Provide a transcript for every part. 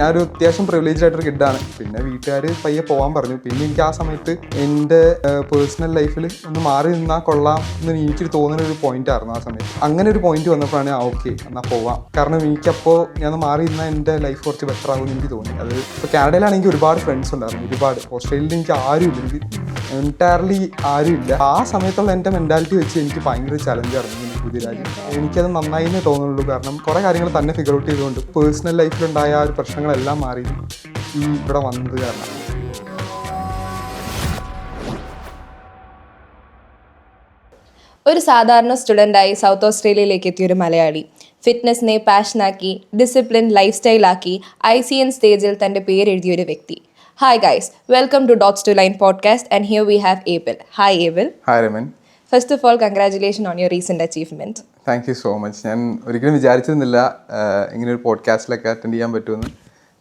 ഞാനൊരു അത്യാവശ്യം പ്രിവിലേജ്ഡ് ആയിട്ടൊരു കിഡാണ്. പിന്നെ വീട്ടുകാർ പയ്യെ പോകാൻ പറഞ്ഞു. പിന്നെ എനിക്ക് ആ സമയത്ത് എൻ്റെ പേഴ്സണൽ ലൈഫിൽ ഒന്ന് മാറി നിന്നാൽ കൊള്ളാം എന്ന് എനിക്കൊരു തോന്നുന്ന ഒരു പോയിന്റ് ആയിരുന്നു ആ സമയത്ത്. അങ്ങനെ ഒരു പോയിന്റ് വന്നപ്പോഴാണ് ഓക്കെ എന്നാൽ പോവാം. കാരണം എനിക്കപ്പോൾ ഞാൻ മാറി നിന്നാൽ എൻ്റെ ലൈഫ് കുറച്ച് ബെറ്റർ ആകുമെന്ന് എനിക്ക് തോന്നി. അത് ഇപ്പോൾ കാനഡയിലാണെങ്കിൽ ഒരുപാട് ഫ്രണ്ട്സ് ഉണ്ടായിരുന്നു, ഒരുപാട്. ഓസ്ട്രേലിയയിൽ എനിക്ക് ആരുമില്ല, എനിക്ക് എൻറ്റയർലി ആരുമില്ല. ആ സമയത്തുള്ള എൻ്റെ മെൻറ്റാലിറ്റി വെച്ച് എനിക്ക് ഭയങ്കര ചലഞ്ചായിരുന്നു പുതിയ രാജ്യം. എനിക്കത് നന്നായി എന്നേ തോന്നുള്ളൂ. കാരണം കുറേ കാര്യങ്ങൾ തന്നെ ഫിഗർ ഔട്ട് ചെയ്തുകൊണ്ട് പേഴ്സണൽ ലൈഫിലുണ്ടായ ആ ഒരു പ്രശ്നങ്ങളെല്ലാം മാറി ഈ ഇവിടെ വന്നത് കാരണം. ഒരു സാധാരണ സ്റ്റുഡൻ്റായി സൗത്ത് ഓസ്ട്രേലിയയിലേക്ക് എത്തിയൊരു മലയാളി ഫിറ്റ്നസിനെ പാഷനാക്കി ഡിസിപ്ലിൻ ലൈഫ് സ്റ്റൈലാക്കി ICN സ്റ്റേജിൽ തൻ്റെ പേരെഴുതിയൊരു വ്യക്തി. Hi guys, welcome to dots to line podcast and here we have Abel. Hi Abel. Hi Raman. First of all congratulation on your recent achievement. Thank you so much. ഞാൻ ഒരിക്കലും വിചാരിച്ചിരുന്നില്ല ഇങ്ങനെ ഒരു പോഡ്കാസ്റ്റിലൊക്കെ അറ്റൻഡ് ചെയ്യാൻ പറ്റുമെന്ന്.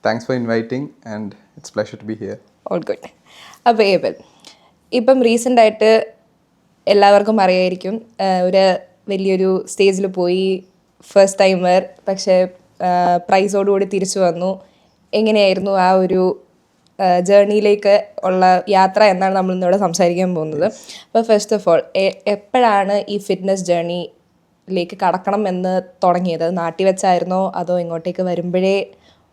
Thanks for inviting and it's pleasure to be here. All good. അപ്പോൾ Abel, ഇപ്പം റീസെൻ്റായിട്ട് എല്ലാവർക്കും അറിയായിരിക്കും, ഒരു വലിയൊരു സ്റ്റേജിൽ പോയി, ഫസ്റ്റ് ടൈമർ, പക്ഷേ പ്രൈസോടുകൂടി തിരിച്ചു വന്നു. എങ്ങനെയായിരുന്നു ആ ഒരു ജേർണിയിലേക്ക് ഉള്ള യാത്ര എന്നാണ് നമ്മൾ ഇന്നിവിടെ സംസാരിക്കാൻ പോകുന്നത്. അപ്പോൾ ഫസ്റ്റ് ഓഫ് ഓൾ, എപ്പോഴാണ് ഈ ഫിറ്റ്നസ് ജേർണിയിലേക്ക് കടക്കണം എന്ന് തുടങ്ങിയത്? നാട്ടിൽ വെച്ചായിരുന്നോ അതോ ഇങ്ങോട്ടേക്ക് വരുമ്പോഴേ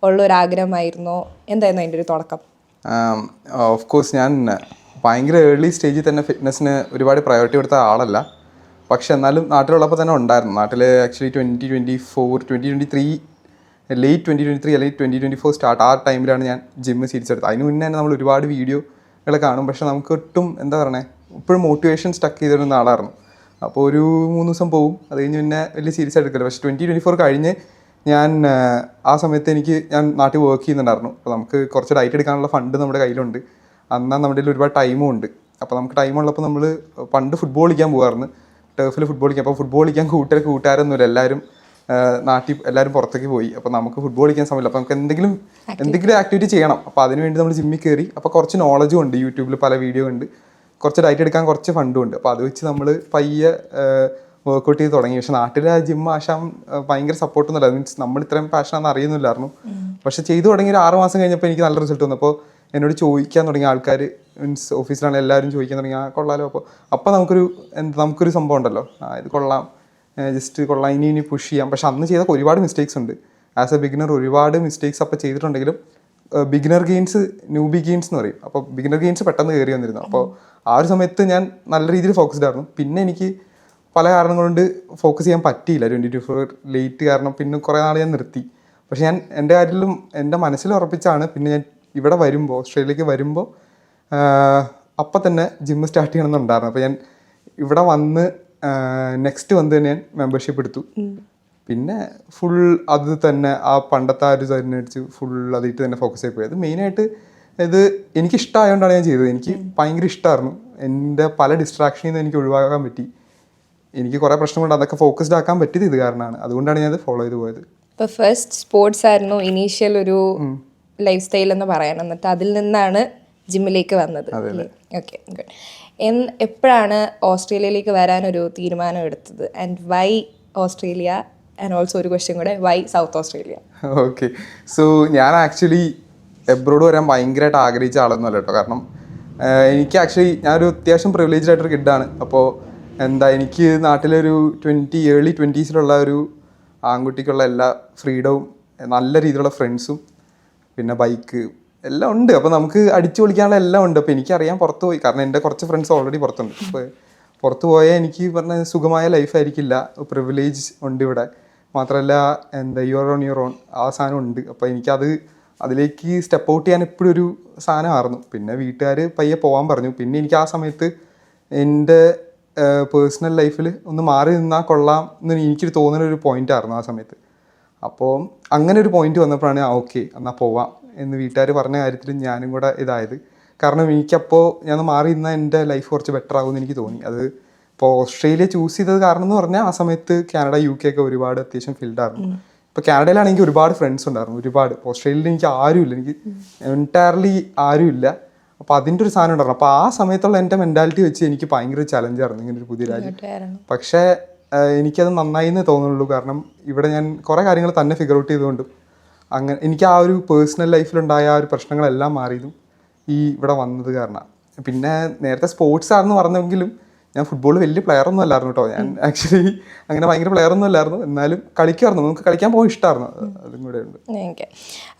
ഉള്ളൊരാഗ്രഹമായിരുന്നോ? എന്തായിരുന്നു അതിൻ്റെ ഒരു തുടക്കം? ഓഫ് കോഴ്സ് ഞാൻ ഭയങ്കര ഏർലി സ്റ്റേജിൽ തന്നെ ഫിറ്റ്നസ്സിന് ഒരുപാട് പ്രയോറിറ്റി കൊടുത്ത ആളല്ല. പക്ഷെ എന്നാലും നാട്ടിലുള്ളപ്പോൾ തന്നെ ഉണ്ടായിരുന്നു. നാട്ടിൽ ആക്ച്വലി 2023 ലേറ്റ് 2023 അല്ലെങ്കിൽ 2024 സ്റ്റാർട്ട് ആ ടൈമിലാണ് ഞാൻ ജിമ്മ് തിരിച്ചെടുത്തത്. അതിന് മുന്നേ തന്നെ നമ്മൾ ഒരുപാട് വീഡിയോകൾ കാണും, പക്ഷെ നമുക്ക് ഒട്ടും എന്താ പറയുക, ഇപ്പോഴും മോട്ടിവേഷൻ സ്റ്റക്ക് ചെയ്തിരുന്ന ആളായിരുന്നു. അപ്പോൾ ഒരു 3 ദിവസം പോകും, അത് കഴിഞ്ഞ് പിന്നെ വലിയ സീരിയസ് എടുക്കില്ല. പക്ഷേ 2024 കഴിഞ്ഞ് ഞാൻ ആ സമയത്ത് ഞാൻ നാട്ടിൽ വർക്ക് ചെയ്യുന്നുണ്ടായിരുന്നു. അപ്പോൾ നമുക്ക് കുറച്ച് ഡയറ്റ് എടുക്കാനുള്ള ഫണ്ട് നമ്മുടെ കയ്യിലുണ്ട്. എന്നാൽ നമ്മുടെ കയ്യിൽ ഒരുപാട് ടൈമും ഉണ്ട്. അപ്പോൾ നമുക്ക് ടൈമുള്ളപ്പോൾ നമ്മൾ പണ്ട് ഫുട്ബോൾ കളിക്കാൻ പോകുമായിരുന്നു, ടർഫിൽ ഫുട്ബോൾ കളിക്കാൻ. അപ്പോൾ ഫുട്ബോൾ കളിക്കാൻ കൂട്ടുകാരൊന്നുമില്ല, എല്ലാവരും പുറത്തേക്ക് പോയി. അപ്പോൾ നമുക്ക് ഫുട്ബോൾ കളിക്കാൻ സമയമില്ല. അപ്പോൾ നമുക്ക് എന്തെങ്കിലും ആക്ടിവിറ്റി ചെയ്യണം. അപ്പോൾ അതിനുവേണ്ടി നമ്മൾ ജിമ്മിൽ കയറി. അപ്പോൾ കുറച്ച് നോളജും ഉണ്ട്, യൂട്യൂബിൽ പല വീഡിയോ ഉണ്ട്, കുറച്ച് ഡയറ്റ് എടുക്കാൻ കുറച്ച് ഫണ്ടും ഉണ്ട്. അപ്പോൾ അത് വെച്ച് നമ്മൾ പയ്യെ വർക്കൗട്ട് ചെയ്ത് തുടങ്ങി. പക്ഷേ നാട്ടിലെ ജിമ്മ് ആശാൻ ഭയങ്കര സപ്പോർട്ടൊന്നുമില്ല. മീൻസ് നമ്മൾ ഇത്രയും പാഷനാണെന്ന് അറിയുന്നില്ലായിരുന്നു. പക്ഷേ ചെയ്തു തുടങ്ങി ഒരു 6 മാസം കഴിഞ്ഞപ്പോൾ എനിക്ക് നല്ല റിസൾട്ട് വന്നു. അപ്പോൾ എന്നോട് ചോദിക്കാൻ തുടങ്ങിയ ആൾക്കാർ, മീൻസ് ഓഫീസിലാണെങ്കിൽ എല്ലാവരും ചോദിക്കാൻ തുടങ്ങി, കൊള്ളാലോ. അപ്പോൾ നമുക്കൊരു സംഭവം ഉണ്ടല്ലോ, ഇത് കൊള്ളാം, ജസ്റ്റ് കൊള്ളാം, ഇനി പുഷ് ചെയ്യാം. പക്ഷെ അന്ന് ചെയ്ത ഒരുപാട് മിസ്റ്റേക്സ് ഉണ്ട്. ആസ് എ ബിഗിനർ ഒരുപാട് മിസ്റ്റേക്സ് അപ്പോൾ ചെയ്തിട്ടുണ്ടെങ്കിലും ബിഗിനർ ഗെയിൻസ്, ന്യൂബി ഗെയിൻസ് എന്ന് പറയും. അപ്പോൾ ബിഗിനർ ഗെയിൻസ് പെട്ടെന്ന് കയറി വന്നിരുന്നു. അപ്പോൾ ആ ഒരു സമയത്ത് ഞാൻ നല്ല രീതിയിൽ ഫോക്കസ്ഡ് ആയിരുന്നു. പിന്നെ എനിക്ക് പല കാരണം കൊണ്ട് ഫോക്കസ് ചെയ്യാൻ പറ്റിയില്ല. 2024 ലേറ്റ് കാരണം പിന്നെ കുറേ നാൾ ഞാൻ നിർത്തി. പക്ഷെ ഞാൻ എൻ്റെ കാര്യത്തിലും എൻ്റെ മനസ്സിൽ ഉറപ്പിച്ചാണ് പിന്നെ ഞാൻ ഇവിടെ വരുമ്പോൾ, ഓസ്ട്രേലിയയിലേക്ക് വരുമ്പോൾ അപ്പം തന്നെ ജിമ്മ് സ്റ്റാർട്ട് ചെയ്യണമെന്നുണ്ടായിരുന്നു. അപ്പോൾ ഞാൻ ഇവിടെ വന്ന് നെക്സ്റ്റ് വന്ന് തന്നെ ഞാൻ മെമ്പർഷിപ്പ് എടുത്തു. പിന്നെ ഫുൾ അത് തന്നെ ആ പണ്ടത്തെ ആ ഒരു അടിച്ച് ഫുൾ അതിട്ട് തന്നെ ഫോക്കസ് ചെയ്ത് പോയത്. മെയിനായിട്ട് ഇത് എനിക്കിഷ്ടമായതുകൊണ്ടാണ് ഞാൻ ചെയ്തത്. എനിക്ക് ഭയങ്കര ഇഷ്ടമായിരുന്നു. എൻ്റെ പല ഡിസ്ട്രാക്ഷനിൽ നിന്ന് എനിക്ക് ഒഴിവാക്കാൻ പറ്റി. എനിക്ക് കുറേ പ്രശ്നങ്ങളുണ്ട്, അതൊക്കെ ഫോക്കസ്ഡ് ആക്കാൻ പറ്റിയത് ഇത് കാരണമാണ്. അതുകൊണ്ടാണ് ഞാൻ അത് ഫോളോ ചെയ്ത് പോയത്. ഇപ്പോൾ ഫസ്റ്റ് സ്പോർട്സ് ആയിരുന്നു ഇനീഷ്യൽ ഒരു ലൈഫ് സ്റ്റൈൽ എന്ന് പറയാൻ, എന്നിട്ട് അതിൽ നിന്നാണ് ജിമ്മിലേക്ക് വന്നത്. Okay, good. എപ്പോഴാണ് ഓസ്ട്രേലിയയിലേക്ക് വരാനൊരു തീരുമാനം എടുത്തത്? And why Australia? And also ഒരു ക്വസ്റ്റ്യൻ കൂടെ, why South Australia? Okay, so ഞാൻ ആക്ച്വലി എബ്രോഡ് വരാൻ ഭയങ്കരമായിട്ട് ആഗ്രഹിച്ച ആളൊന്നുമല്ല കേട്ടോ. കാരണം ഞാനൊരു അത്യാവശ്യം പ്രിവിലേജ്ഡ് ആയിട്ടൊരു കിഡാണ്. അപ്പോൾ എനിക്ക് നാട്ടിലൊരു ഏർലി 20s ഒരു ആൺകുട്ടിക്കുള്ള എല്ലാ ഫ്രീഡവും, നല്ല രീതിയിലുള്ള ഫ്രണ്ട്സും, പിന്നെ ബൈക്ക് എല്ലാം ഉണ്ട്. അപ്പോൾ നമുക്ക് അടിച്ചു പൊളിക്കാനുള്ള എല്ലാം ഉണ്ട്. അപ്പോൾ എനിക്കറിയാം പുറത്ത് പോയി, കാരണം എൻ്റെ കുറച്ച് ഫ്രണ്ട്സ് ഓൾറെഡി പുറത്തുണ്ട്. അപ്പോൾ പുറത്ത് പോയാൽ എനിക്ക് പറഞ്ഞ സുഖമായ ലൈഫായിരിക്കില്ല. പ്രിവിലേജ് ഉണ്ട് ഇവിടെ. മാത്രമല്ല യുവർ ഓൺ ആ സാധനം ഉണ്ട്. അപ്പോൾ അതിലേക്ക് സ്റ്റെപ്പ് ഔട്ട് ചെയ്യാൻ എപ്പോഴും ഒരു സാധനമായിരുന്നു. പിന്നെ വീട്ടുകാർ പയ്യെ പോകാൻ പറഞ്ഞു. പിന്നെ എനിക്ക് ആ സമയത്ത് എൻ്റെ പേഴ്സണൽ ലൈഫിൽ ഒന്ന് മാറി നിന്നാൽ കൊള്ളാം എന്ന് എനിക്കൊരു തോന്നുന്ന ഒരു പോയിന്റ് ആയിരുന്നു ആ സമയത്ത്. അപ്പോൾ അങ്ങനെ ഒരു പോയിന്റ് വന്നപ്പോഴാണ് ഓക്കെ എന്നാൽ പോവാം എന്ന് വീട്ടുകാർ പറഞ്ഞ കാര്യത്തിൽ ഞാനും കൂടെ ഇതായത്. കാരണം എനിക്കപ്പോൾ ഞാൻ മാറി നിന്നാൽ എൻ്റെ ലൈഫ് കുറച്ച് ബെറ്റർ ആകുമെന്ന് എനിക്ക് തോന്നി. അത് ഇപ്പോൾ ഓസ്ട്രേലിയ ചൂസ് ചെയ്തത് കാരണം എന്ന് പറഞ്ഞാൽ ആ സമയത്ത് കാനഡ, UK ഒക്കെ ഒരുപാട് അത്യാവശ്യം ഫീൽഡായിരുന്നു. ഇപ്പോൾ കാനഡയിലാണെങ്കിൽ എനിക്ക് ഒരുപാട് ഫ്രണ്ട്സ് ഉണ്ടായിരുന്നു, ഒരുപാട്. ഓസ്ട്രേലിയയിൽ എനിക്ക് ആരുമില്ല, എനിക്ക് എൻറ്റയർലി ആരുമില്ല. അപ്പോൾ അതിൻ്റെ ഒരു സാധനം ഉണ്ടായിരുന്നു. അപ്പോൾ ആ സമയത്തുള്ള എൻ്റെ മെൻറ്റാലിറ്റി വെച്ച് എനിക്ക് ഭയങ്കര ചലഞ്ചായിരുന്നു ഇങ്ങനെ ഒരു പുതിയ രാജ്യം. പക്ഷേ എനിക്കത് നന്നായി എന്നേ തോന്നുള്ളൂ. കാരണം ഇവിടെ ഞാൻ കുറേ കാര്യങ്ങൾ തന്നെ ഫിഗർ ഔട്ട് ചെയ്തുകൊണ്ടും അങ്ങനെ എനിക്ക് ആ ഒരു പേഴ്സണൽ ലൈഫിലുണ്ടായ ആ ഒരു പ്രശ്നങ്ങളെല്ലാം മാറിയതും ഈ ഇവിടെ വന്നത് കാരണം. പിന്നെ നേരത്തെ സ്പോർട്സ് ആണെന്ന് പറഞ്ഞെങ്കിലും ഞാൻ ഫുട്ബോൾ വലിയ പ്ലെയർ ഒന്നും അല്ലായിരുന്നു കേട്ടോ. ഞാൻ ആക്ച്വലി അങ്ങനെ ഭയങ്കര പ്ലെയർ ഒന്നും അല്ലായിരുന്നു, എന്നാലും കളിക്കുമായിരുന്നു. നമുക്ക് കളിക്കാൻ പോകാൻ ഇഷ്ടമായിരുന്നു, അതും കൂടെ ഉണ്ട്. ഓക്കെ.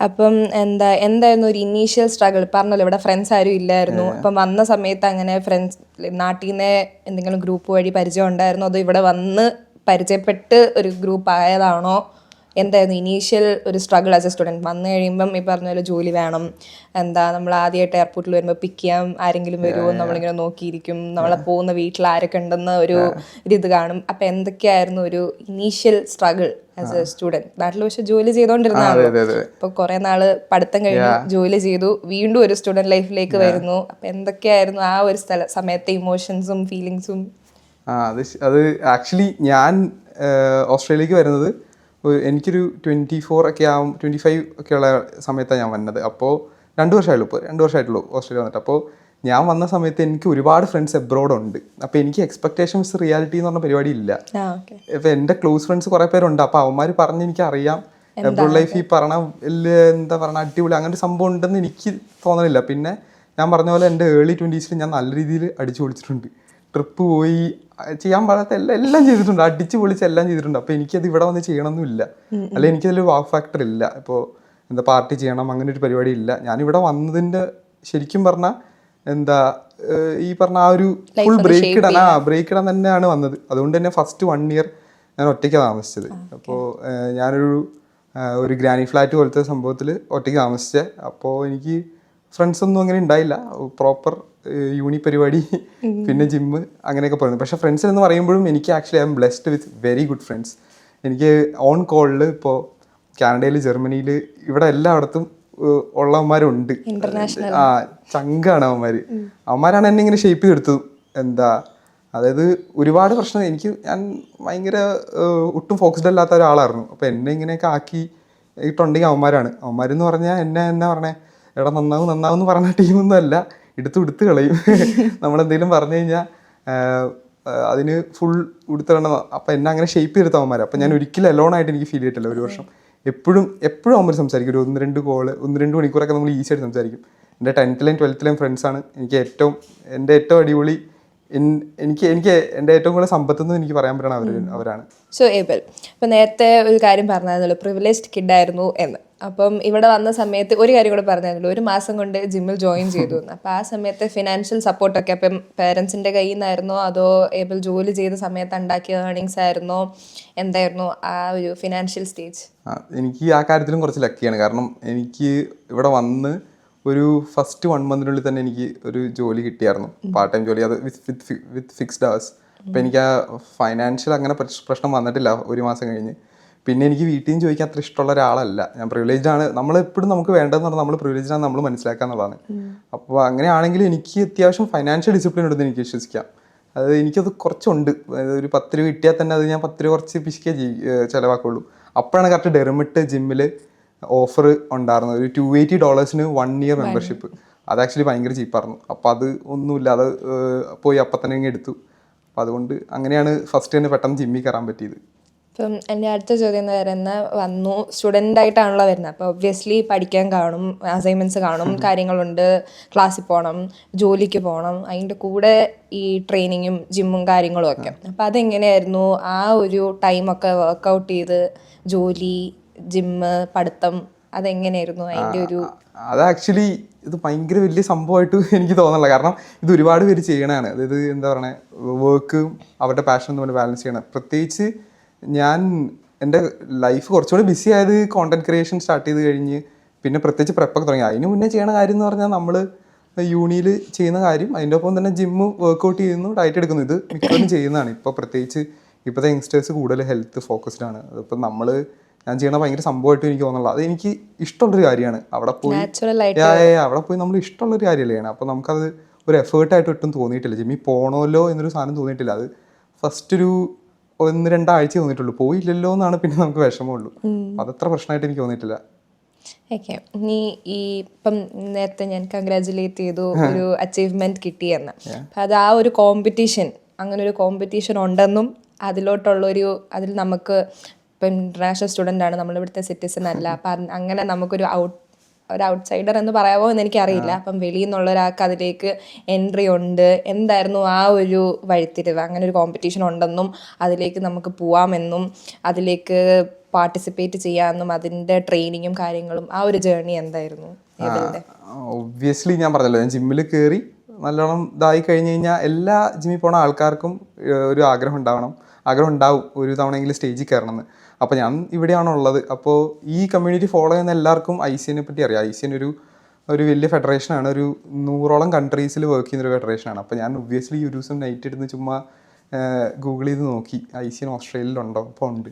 അപ്പം എന്തായിരുന്നു ഒരു ഇനീഷ്യൽ സ്ട്രഗിൾ? പറഞ്ഞല്ലോ ഇവിടെ ഫ്രണ്ട്സ് ആരും ഇല്ലായിരുന്നു. അപ്പം വന്ന സമയത്ത് അങ്ങനെ ഫ്രണ്ട്സ് നാട്ടിൽ നിന്ന് എന്തെങ്കിലും ഗ്രൂപ്പ് വഴി പരിചയം ഉണ്ടായിരുന്നോ, അതോ ഇവിടെ വന്ന് പരിചയപ്പെട്ട് ഒരു ഗ്രൂപ്പ് ആയതാണോ? എന്തായിരുന്നു ഇനീഷ്യൽ ഒരു സ്ട്രഗിൾ ആസ് എ സ്റ്റുഡൻറ്റ്? വന്നു കഴിയുമ്പം ഈ പറഞ്ഞ പോലെ ജോലി വേണം, നമ്മൾ ആദ്യമായിട്ട് എയർപോർട്ടിൽ വരുമ്പോൾ പിക്ക് ചെയ്യാൻ ആരെങ്കിലും വരുമോ നമ്മളിങ്ങനെ നോക്കിയിരിക്കും, നമ്മളെ പോകുന്ന വീട്ടിൽ ആരൊക്കെ ഉണ്ടെന്ന് ഒരു ഇത് കാണും. അപ്പം എന്തൊക്കെയായിരുന്നു ഒരു initial struggle as A student? നാട്ടിൽ പക്ഷെ ജോലി ചെയ്തുകൊണ്ടിരുന്നതാണല്ലോ. ഇപ്പോൾ കുറേ നാൾ പഠിത്തം കഴിഞ്ഞ് ജോലി ചെയ്തു, വീണ്ടും ഒരു സ്റ്റുഡൻറ്റ് ലൈഫിലേക്ക് വരുന്നു. അപ്പം എന്തൊക്കെയായിരുന്നു ആ ഒരു സമയത്തെ ഇമോഷൻസും ഫീലിങ്സും? അത് ആക്ച്വലി ഞാൻ ഓസ്ട്രേലിയക്ക് വരുന്നത് എനിക്കൊരു 24 ഒക്കെ 25 ഒക്കെ ഉള്ള സമയത്താണ് ഞാൻ വന്നത്. അപ്പോൾ 2 വർഷമായിട്ടുള്ളൂ ഓസ്ട്രേലിയ വന്നിട്ട്. അപ്പോൾ ഞാൻ വന്ന സമയത്ത് എനിക്ക് ഒരുപാട് ഫ്രണ്ട്സ് എബ്രോഡ് ഉണ്ട്. അപ്പോൾ എനിക്ക് എക്സ്പെക്ടേഷൻസ് റിയാലിറ്റി എന്ന് പറഞ്ഞ പരിപാടി ഇല്ല. ഇപ്പോൾ എൻ്റെ ക്ലോസ് ഫ്രണ്ട്സ് കുറേ പേരുണ്ട്. അപ്പോൾ അവന്മാർ പറഞ്ഞ് എനിക്കറിയാം എബ്രോഡ് ലൈഫ് ഈ പറഞ്ഞ എന്താ പറയുക അടിപൊളി അങ്ങനെ ഒരു സംഭവം ഉണ്ടെന്ന് എനിക്ക് തോന്നണില്ല. പിന്നെ ഞാൻ പറഞ്ഞ പോലെ എൻ്റെ ഏർലി 20s ഞാൻ നല്ല രീതിയിൽ അടിച്ചു പൊളിച്ചിട്ടുണ്ട്. ട്രിപ്പ് പോയി ചെയ്യാൻ പാടാത്ത എല്ലാം ചെയ്തിട്ടുണ്ട്, അടിച്ച് പൊളിച്ച് എല്ലാം ചെയ്തിട്ടുണ്ട്. അപ്പോൾ എനിക്കത് ഇവിടെ വന്ന് ചെയ്യണമെന്നില്ല, അല്ലെങ്കിൽ എനിക്കതിൽ വാവ് ഫാക്ടർ ഇല്ല. ഇപ്പോൾ എന്താ പാർട്ടി ചെയ്യണം അങ്ങനെ ഒരു പരിപാടി ഇല്ല. ഞാനിവിടെ വന്നതിൻ്റെ ശരിക്കും പറഞ്ഞാൽ എന്താ ഈ പറഞ്ഞ ആ ഒരു ഫുൾ ബ്രേക്ക് ഇടാൻ തന്നെയാണ് വന്നത്. അതുകൊണ്ട് തന്നെ ഫസ്റ്റ് 1 year ഞാൻ ഒറ്റയ്ക്ക് താമസിച്ചത്. അപ്പോൾ ഞാനൊരു ഗ്രാനി ഫ്ലാറ്റ് പോലത്തെ സംഭവത്തിൽ ഒറ്റയ്ക്ക് താമസിച്ചത്. അപ്പോൾ എനിക്ക് ഫ്രണ്ട്സ് ഒന്നും അങ്ങനെ ഉണ്ടായില്ല. പ്രോപ്പർ യൂണി പരിപാടി പിന്നെ ജിമ്മ് അങ്ങനെയൊക്കെ പറയുന്നത്. പക്ഷേ ഫ്രണ്ട്സ് എന്ന് പറയുമ്പോഴും എനിക്ക് actually I M blessed with very good friends. എനിക്ക് ഓൺ കോളിൽ ഇപ്പോൾ കാനഡയിൽ, ജർമ്മനിയിൽ, ഇവിടെ എല്ലായിടത്തും ഉള്ളവന്മാരുണ്ട്. ചങ്കാണ് അവന്മാരാണ് എന്നെ ഇങ്ങനെ ഷേപ്പ് ചെയ്തെടുത്തതും. അതായത് ഒരുപാട് പ്രശ്നം ഞാൻ ഭയങ്കര ഒട്ടും ഫോക്കസ്ഡ് അല്ലാത്ത ഒരാളായിരുന്നു. അപ്പോൾ എന്നെ ഇങ്ങനെയൊക്കെ ആക്കി ഇട്ടുണ്ടെങ്കിൽ അവന്മാരെന്ന് പറഞ്ഞാൽ എന്നാ പറഞ്ഞേ, എടാ നന്നാവും എന്ന് പറഞ്ഞ ടീമൊന്നും അല്ല, എടുത്ത് കളയും. നമ്മളെന്തെങ്കിലും പറഞ്ഞു കഴിഞ്ഞാൽ അതിന് ഫുൾ ഉടുത്തിടണം. അപ്പം എന്നെ അങ്ങനെ ഷേപ്പ് ചെയ്തെടുത്ത അവന്മാർ. അപ്പം ഞാൻ ഒരിക്കലും അലോണായിട്ട് എനിക്ക് ഫീൽ ചെയ്തിട്ടില്ല ഒരു വർഷം. എപ്പോഴും അവന്മാർ സംസാരിക്കും. ഒരു 1-2 മണിക്കൂറൊക്കെ നമ്മൾ ഈസി ആയിട്ട് സംസാരിക്കും. എൻ്റെ 10th-ലെയും 12th-ലെയും ഫ്രണ്ട്സാണ് എനിക്ക് എൻ്റെ ഏറ്റവും അടിപൊളി. എൻ്റെ ഏറ്റവും കൂടുതൽ സമ്പത്തെന്ന് എനിക്ക് പറയാൻ പറ്റണം അവരാണ്. സോ ഏബൽ, ഇപ്പം നേരത്തെ ഒരു കാര്യം പറഞ്ഞായിരുന്നല്ലോ, പ്രിവിലേജ്ഡ് കിഡായിരുന്നു എന്ന്. അപ്പം ഇവിടെ വന്ന സമയത്ത് ഒരു കാര്യം കൂടെ പറഞ്ഞായിരുന്നല്ലോ, 1 മാസം കൊണ്ട് ജിമ്മിൽ ജോയിൻ ചെയ്തു എന്ന്. അപ്പോൾ ആ സമയത്ത് ഫിനാൻഷ്യൽ സപ്പോർട്ടൊക്കെ അപ്പം പേരൻസിൻ്റെ കയ്യിൽ നിന്നായിരുന്നോ, അതോ ഏബൽ ജോലി ചെയ്ത സമയത്ത് ഉണ്ടാക്കിയ ഏർണിങ്സ് ആയിരുന്നോ? എന്തായിരുന്നു ആ ഒരു ഫിനാൻഷ്യൽ സ്റ്റേജ്? എനിക്ക് ആ കാര്യത്തിലും കുറച്ച് ലക്കിയാണ്. കാരണം എനിക്ക് ഇവിടെ വന്ന് ഒരു ഫസ്റ്റ് 1 month തന്നെ എനിക്ക് ഒരു ജോലി കിട്ടിയായിരുന്നു, പാർട്ട് ടൈം ജോലി. അത് വിത്ത് ഫിക്സ്ഡ് അവേഴ്സ്. അപ്പോൾ എനിക്ക് ആ ഫൈനാൻഷ്യൽ അങ്ങനെ പ്രശ്നം വന്നിട്ടില്ല 1 മാസം കഴിഞ്ഞ്. പിന്നെ എനിക്ക് വീട്ടിൽ നിന്ന് ചോദിക്കാൻ അത്ര ഇഷ്ടമുള്ള ഒരാളല്ല ഞാൻ. പ്രിവിലേജ്ഡ് ആണ്. നമ്മളെപ്പോഴും നമുക്ക് വേണ്ടതെന്ന് പറഞ്ഞാൽ നമ്മൾ പ്രിവിലേജ്ഡ് ആണ് നമ്മൾ മനസ്സിലാക്കാന്നുള്ളതാണ്. അപ്പോൾ അങ്ങനെയാണെങ്കിൽ എനിക്ക് അത്യാവശ്യം ഫൈനാൻഷ്യൽ ഡിസിപ്ലിൻ ഉണ്ടെന്ന് എനിക്ക് വിശ്വസിക്കാം. അത് എനിക്കത് കുറച്ചുണ്ട്. ഒരു 10 രൂപ കിട്ടിയാൽ തന്നെ അത് ഞാൻ 10 രൂപ കുറച്ച് പിശിക്കേ ചിലവാക്കുള്ളൂ. അപ്പോഴാണ് കറക്റ്റ് ഡെർമിറ്റ് ജിമ്മിൽ ഓഫർ ഉണ്ടായിരുന്നു, ഒരു $280 1 year മെമ്പർഷിപ്പ്. അത് ആക്ച്വലി ഭയങ്കര ചീപ്പായിരുന്നു. അപ്പോൾ അത് ഒന്നുമില്ല, അത് പോയി അപ്പം തന്നെ ഇങ്ങനെ എടുത്തു. അപ്പോൾ അതുകൊണ്ട് അങ്ങനെയാണ് ഫസ്റ്റ് തന്നെ പെട്ടെന്ന് ജിമ്മിൽ കയറാൻ പറ്റിയത്. ഇപ്പം എൻ്റെ അടുത്ത ചോദ്യം എന്ന് പറയുന്നത്, വന്നു സ്റ്റുഡൻ്റ് ആയിട്ടാണല്ലോ വരുന്നത്, അപ്പോൾ ഒബ്വിയസ്ലി പഠിക്കാൻ കാണും, അസൈൻമെൻറ്റ്സ് കാണും, കാര്യങ്ങളുണ്ട്, ക്ലാസ്സിൽ പോകണം, ജോലിക്ക് പോകണം, അതിൻ്റെ കൂടെ ഈ ട്രെയിനിങ്ങും ജിമ്മും കാര്യങ്ങളും ഒക്കെ. അപ്പോൾ അതെങ്ങനെയായിരുന്നു ആ ഒരു ടൈമൊക്കെ വർക്കൗട്ട് ചെയ്ത് ജോലി, ജിമ്മ്, പഠിത്തം, അതെങ്ങനെയായിരുന്നു അതിൻ്റെ ഒരു? അത് ആക്ച്വലി ഇത് ഭയങ്കര വലിയ സംഭവമായിട്ട് എനിക്ക് തോന്നുന്നില്ല. കാരണം ഇത് ഒരുപാട് പേര് ചെയ്യണതാണ്. അതായത് എന്താ പറയുക, വർക്കും അവരുടെ പാഷനും തമ്മിൽ ബാലൻസ് ചെയ്യണം. പ്രത്യേകിച്ച് ഞാൻ എൻ്റെ ലൈഫ് കുറച്ചുകൂടി ബിസി ആയത് കോണ്ടന്റ് ക്രിയേഷൻ സ്റ്റാർട്ട് ചെയ്ത് കഴിഞ്ഞ് പിന്നെ പ്രത്യേകിച്ച് പ്രെപ്പൊക്കെ തുടങ്ങി. അതിന് മുന്നേ ചെയ്യണ കാര്യം എന്ന് പറഞ്ഞാൽ നമ്മൾ യൂണിയിൽ ചെയ്യുന്ന കാര്യം, അതിൻ്റെ ഒപ്പം തന്നെ ജിമ്മ് വർക്കൗട്ട് ചെയ്യുന്നു, ഡയറ്റ് എടുക്കുന്നു. ഇത് മിക്കവരും ചെയ്യുന്നതാണ്. ഇപ്പോൾ പ്രത്യേകിച്ച് ഇപ്പോഴത്തെ യങ്സ്റ്റേഴ്സ് കൂടുതൽ ഹെൽത്ത് ഫോക്കസ്ഡ് ആണ്. അതിപ്പോൾ ഞാൻ ചെയ്യണ ഭയങ്കര സംഭവമായിട്ട് എനിക്ക് തോന്നുന്നില്ല. അത് എനിക്ക് ഇഷ്ടമുള്ളൊരു കാര്യമാണ്. അവിടെ പോയി നമ്മൾ ഇഷ്ടമുള്ളൊരു കാര്യമല്ലേ ചെയ്യണം. അപ്പോൾ നമുക്കത് ഒരു എഫേർട്ടായിട്ട് ഒട്ടും തോന്നിയിട്ടില്ല. ജിമ്മിൽ പോകണമല്ലോ എന്നൊരു സാധനം തോന്നിയിട്ടില്ല. അത് ഫസ്റ്റ് ഒരു 1-2 ആഴ്ച തോന്നിയിട്ടുള്ളൂ. പോയില്ലല്ലോ എന്നാണ് പിന്നെ നമുക്ക് വിഷമമുള്ളൂ. അതത്ര പ്രശ്നമായിട്ട് എനിക്ക് തോന്നിയിട്ടില്ല. ഓക്കെ. ഇനി ഈ ഇപ്പം നേരത്തെ ഞാൻ കൺഗ്രാജുലേറ്റ് ചെയ്തു ഒരു അച്ചീവ്മെന്റ് കിട്ടിയെന്ന്. അപ്പം അത് ആ ഒരു കോമ്പറ്റീഷൻ, അങ്ങനെ ഒരു കോമ്പറ്റീഷൻ ഉണ്ടെന്നും അതിൽ നമുക്ക് ഇപ്പം ഇൻ്റർനാഷണൽ സ്റ്റുഡൻ്റ് ആണ്, നമ്മളിവിടുത്തെ സിറ്റിസൺ അല്ല. അപ്പം അങ്ങനെ നമുക്കൊരു ഔട്ട്സൈഡർ എന്ന് പറയാമോ എന്ന് എനിക്കറിയില്ല. അപ്പം വെളിയിൽ നിന്നുള്ള ഒരാൾക്ക് അതിലേക്ക് എൻട്രി ഉണ്ട്. എന്തായിരുന്നു ആ ഒരു വഴിത്തിരിവ്? അങ്ങനെ ഒരു കോമ്പറ്റീഷൻ ഉണ്ടെന്നും അതിലേക്ക് നമുക്ക് പോവാമെന്നും അതിലേക്ക് പാർട്ടിസിപ്പേറ്റ് ചെയ്യാമെന്നും അതിൻ്റെ ട്രെയിനിങ്ങും കാര്യങ്ങളും ആ ഒരു ജേർണി എന്തായിരുന്നു? ഒബ്വിയസ്ലി ഞാൻ പറഞ്ഞല്ലോ, ഞാൻ ജിമ്മിൽ കയറി നല്ലോണം ഇതായി കഴിഞ്ഞ് കഴിഞ്ഞാൽ എല്ലാ ജിമ്മിൽ പോണ ആൾക്കാർക്കും ഒരു ആഗ്രഹം ഉണ്ടാവും ഒരു തവണയെങ്കിലും സ്റ്റേജിൽ കയറണമെന്ന്. അപ്പോൾ ഞാൻ ഇവിടെയാണ് ഉള്ളത്. അപ്പോൾ ഈ കമ്മ്യൂണിറ്റി ഫോളോ ചെയ്യുന്ന എല്ലാവർക്കും ICNയെ പറ്റി അറിയാം. ICN ഒരു വലിയ ഫെഡറേഷനാണ്. ഒരു 100ഓളം കൺട്രീസിൽ വർക്ക് ചെയ്യുന്നൊരു ഫെഡറേഷനാണ്. അപ്പോൾ ഞാൻ ഒബ്വിയസ്ലി ഒരു ദിവസം നൈറ്റ് ഇരുന്ന് ചുമ്മാ ഗൂഗിൾ ചെയ്ത് നോക്കി ICN ഓസ്ട്രേലിയയിലുണ്ടോ. അപ്പോൾ ഉണ്ട്.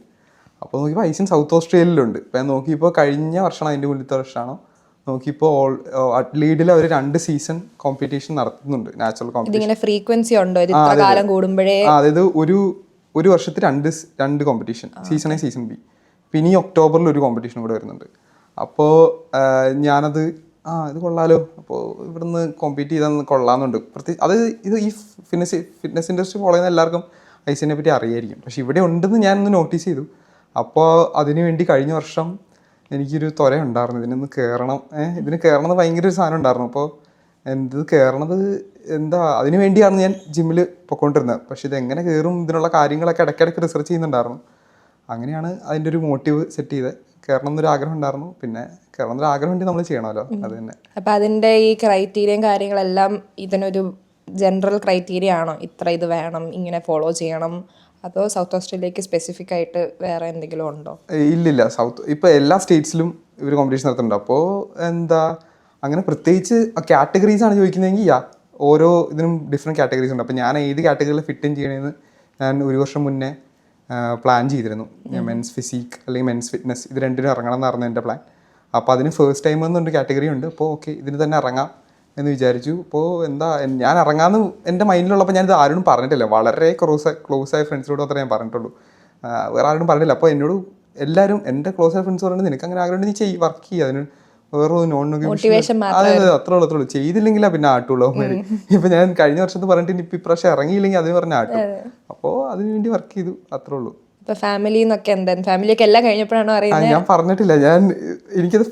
അപ്പോൾ നോക്കിയപ്പോൾ ICN സൗത്ത് ഓസ്ട്രേലിയയിലുണ്ട്. അപ്പോൾ ഞാൻ നോക്കിയപ്പോൾ കഴിഞ്ഞ വർഷമാണ്, അതിൻ്റെ മുന്നത്തെ വർഷമാണോ നോക്കിയപ്പോൾ ലീഡിൽ അവർ 2 സീസൺ കോമ്പറ്റീഷൻ നടത്തുന്നുണ്ട്. നാച്ചുറൽ കോമ്പറ്റീഷൻ ഫ്രീക്വൻസി ഉണ്ടോ? കാലം കൂടുമ്പോഴേ അതായത് ഒരു വർഷത്തിൽ രണ്ട് competition, season A season B. പിന്നെ ഈ ഒക്ടോബറിൽ ഒരു കോമ്പറ്റീഷൻ കൂടെ വരുന്നുണ്ട്. അപ്പോൾ ഞാനത് ഇത് കൊള്ളാലോ, അപ്പോൾ ഇവിടുന്ന് കോമ്പീറ്റ് ചെയ്താൽ കൊള്ളാമെന്നുണ്ട്. ഇത് ഈ ഫിറ്റ്നസ് ഇൻഡസ്ട്രി ഫോളോ ചെയ്യുന്ന എല്ലാവർക്കും ICNയെ പറ്റി അറിയായിരിക്കും. പക്ഷെ ഇവിടെ ഉണ്ടെന്ന് ഞാനൊന്ന് നോട്ടീസ് ചെയ്തു. അപ്പോൾ അതിനു വേണ്ടി കഴിഞ്ഞ വർഷം എനിക്കൊരു ത്വര ഉണ്ടായിരുന്നു, ഇതിന് കയറണം എന്ന് ഭയങ്കര ഒരു സാധനം ഉണ്ടായിരുന്നു. അപ്പോൾ കയറണത് അതിന് വേണ്ടിയാണ് ഞാൻ ജിമ്മിൽ പൊയ്ക്കൊണ്ടിരുന്നത്. പക്ഷെ ഇതെങ്ങനെ കയറും, ഇതിനുള്ള കാര്യങ്ങളൊക്കെ ഇടയ്ക്കിടയ്ക്ക് റിസർച്ച് ചെയ്യുന്നുണ്ടായിരുന്നു. അങ്ങനെയാണ് അതിൻ്റെ ഒരു മോട്ടീവ് സെറ്റ് ചെയ്ത് കയറണം എന്നൊരു ആഗ്രഹം ഉണ്ടായിരുന്നു. പിന്നെ കയറണം എന്നൊരു ആഗ്രഹം വേണ്ടി നമ്മൾ ചെയ്യണമല്ലോ, അത് തന്നെ. അപ്പം അതിൻ്റെ ഈ ക്രൈറ്റീരിയയും കാര്യങ്ങളെല്ലാം ഇതിനൊരു ജനറൽ ക്രൈറ്റീരിയ ആണോ? ഇത്ര ഇത് വേണം, ഇങ്ങനെ ഫോളോ ചെയ്യണം, അതോ സൗത്ത് ഓസ്ട്രേലിയക്ക് സ്പെസിഫിക് ആയിട്ട് വേറെ എന്തെങ്കിലും ഉണ്ടോ? ഇല്ലില്ല, ഇപ്പോൾ എല്ലാ സ്റ്റേറ്റ്സിലും ഇവർ കോമ്പറ്റീഷൻ നടത്തുന്നുണ്ട്. അപ്പോൾ അങ്ങനെ പ്രത്യേകിച്ച് കാറ്റഗറീസ് ആണ് ചോദിക്കുന്നതെങ്കിൽ ഓരോ ഇതിനും ഡിഫറെൻറ്റ് കാറ്റഗറീസ് ഉണ്ട്. അപ്പോൾ ഞാൻ ഏത് കാറ്റഗറിയിൽ ഫിറ്റ് ഇൻ ചെയ്യണമെന്ന് ഞാൻ ഒരു വർഷം മുന്നേ പ്ലാൻ ചെയ്തിരുന്നു. മെൻസ് ഫിസിക് അല്ലെങ്കിൽ മെൻസ് ഫിറ്റ്നസ്, ഇത് രണ്ടിനും ഇറങ്ങണം എന്നായിരുന്നു എൻ്റെ പ്ലാൻ. അപ്പോൾ അതിന് ഫസ്റ്റ് ടൈം എന്നൊരു കാറ്റഗറി ഉണ്ട്. അപ്പോൾ ഓക്കെ, ഇതിന് തന്നെ ഇറങ്ങാം എന്ന് വിചാരിച്ചു. അപ്പോൾ ഞാൻ ഇറങ്ങാമെന്ന് എൻ്റെ മൈൻഡിലുള്ളപ്പോൾ ഞാനിത് ആരോടും പറഞ്ഞിട്ടില്ല. വളരെ ക്ലോസ് ആയ ഫ്രണ്ട്സിനോട് മാത്രമേ ഞാൻ പറഞ്ഞിട്ടുള്ളൂ, വേറെ ആരോടും പറഞ്ഞിട്ടില്ല. അപ്പോൾ എന്നോട് എല്ലാവരും എൻ്റെ ക്ലോസ് ആയ ഫ്രണ്ട്സ് പറയുന്നത്, നിനക്ക് അങ്ങനെ ആഗ്രഹം നീ വർക്ക് ചെയ്യുക, അതിന് വേറെ നോൺ നെഗോഷിയേഷൻ അത്രേ ഉള്ളൂ. ചെയ്തില്ലെങ്കിലാ പിന്നെ ആട്ടുള്ളൂ. ഇപ്പം ഞാൻ കഴിഞ്ഞ വർഷത്ത് പറഞ്ഞിട്ട് ഇപ്പം ഇപ്രാവശ്യം ഇറങ്ങിയില്ലെങ്കിൽ അതിന് പറഞ്ഞ ആട്ടും. അപ്പോൾ അതിന് വേണ്ടി വർക്ക് ചെയ്തു, അത്രേ ഉള്ളൂ. ഞാൻ പറഞ്ഞിട്ടില്ല, എനിക്കത്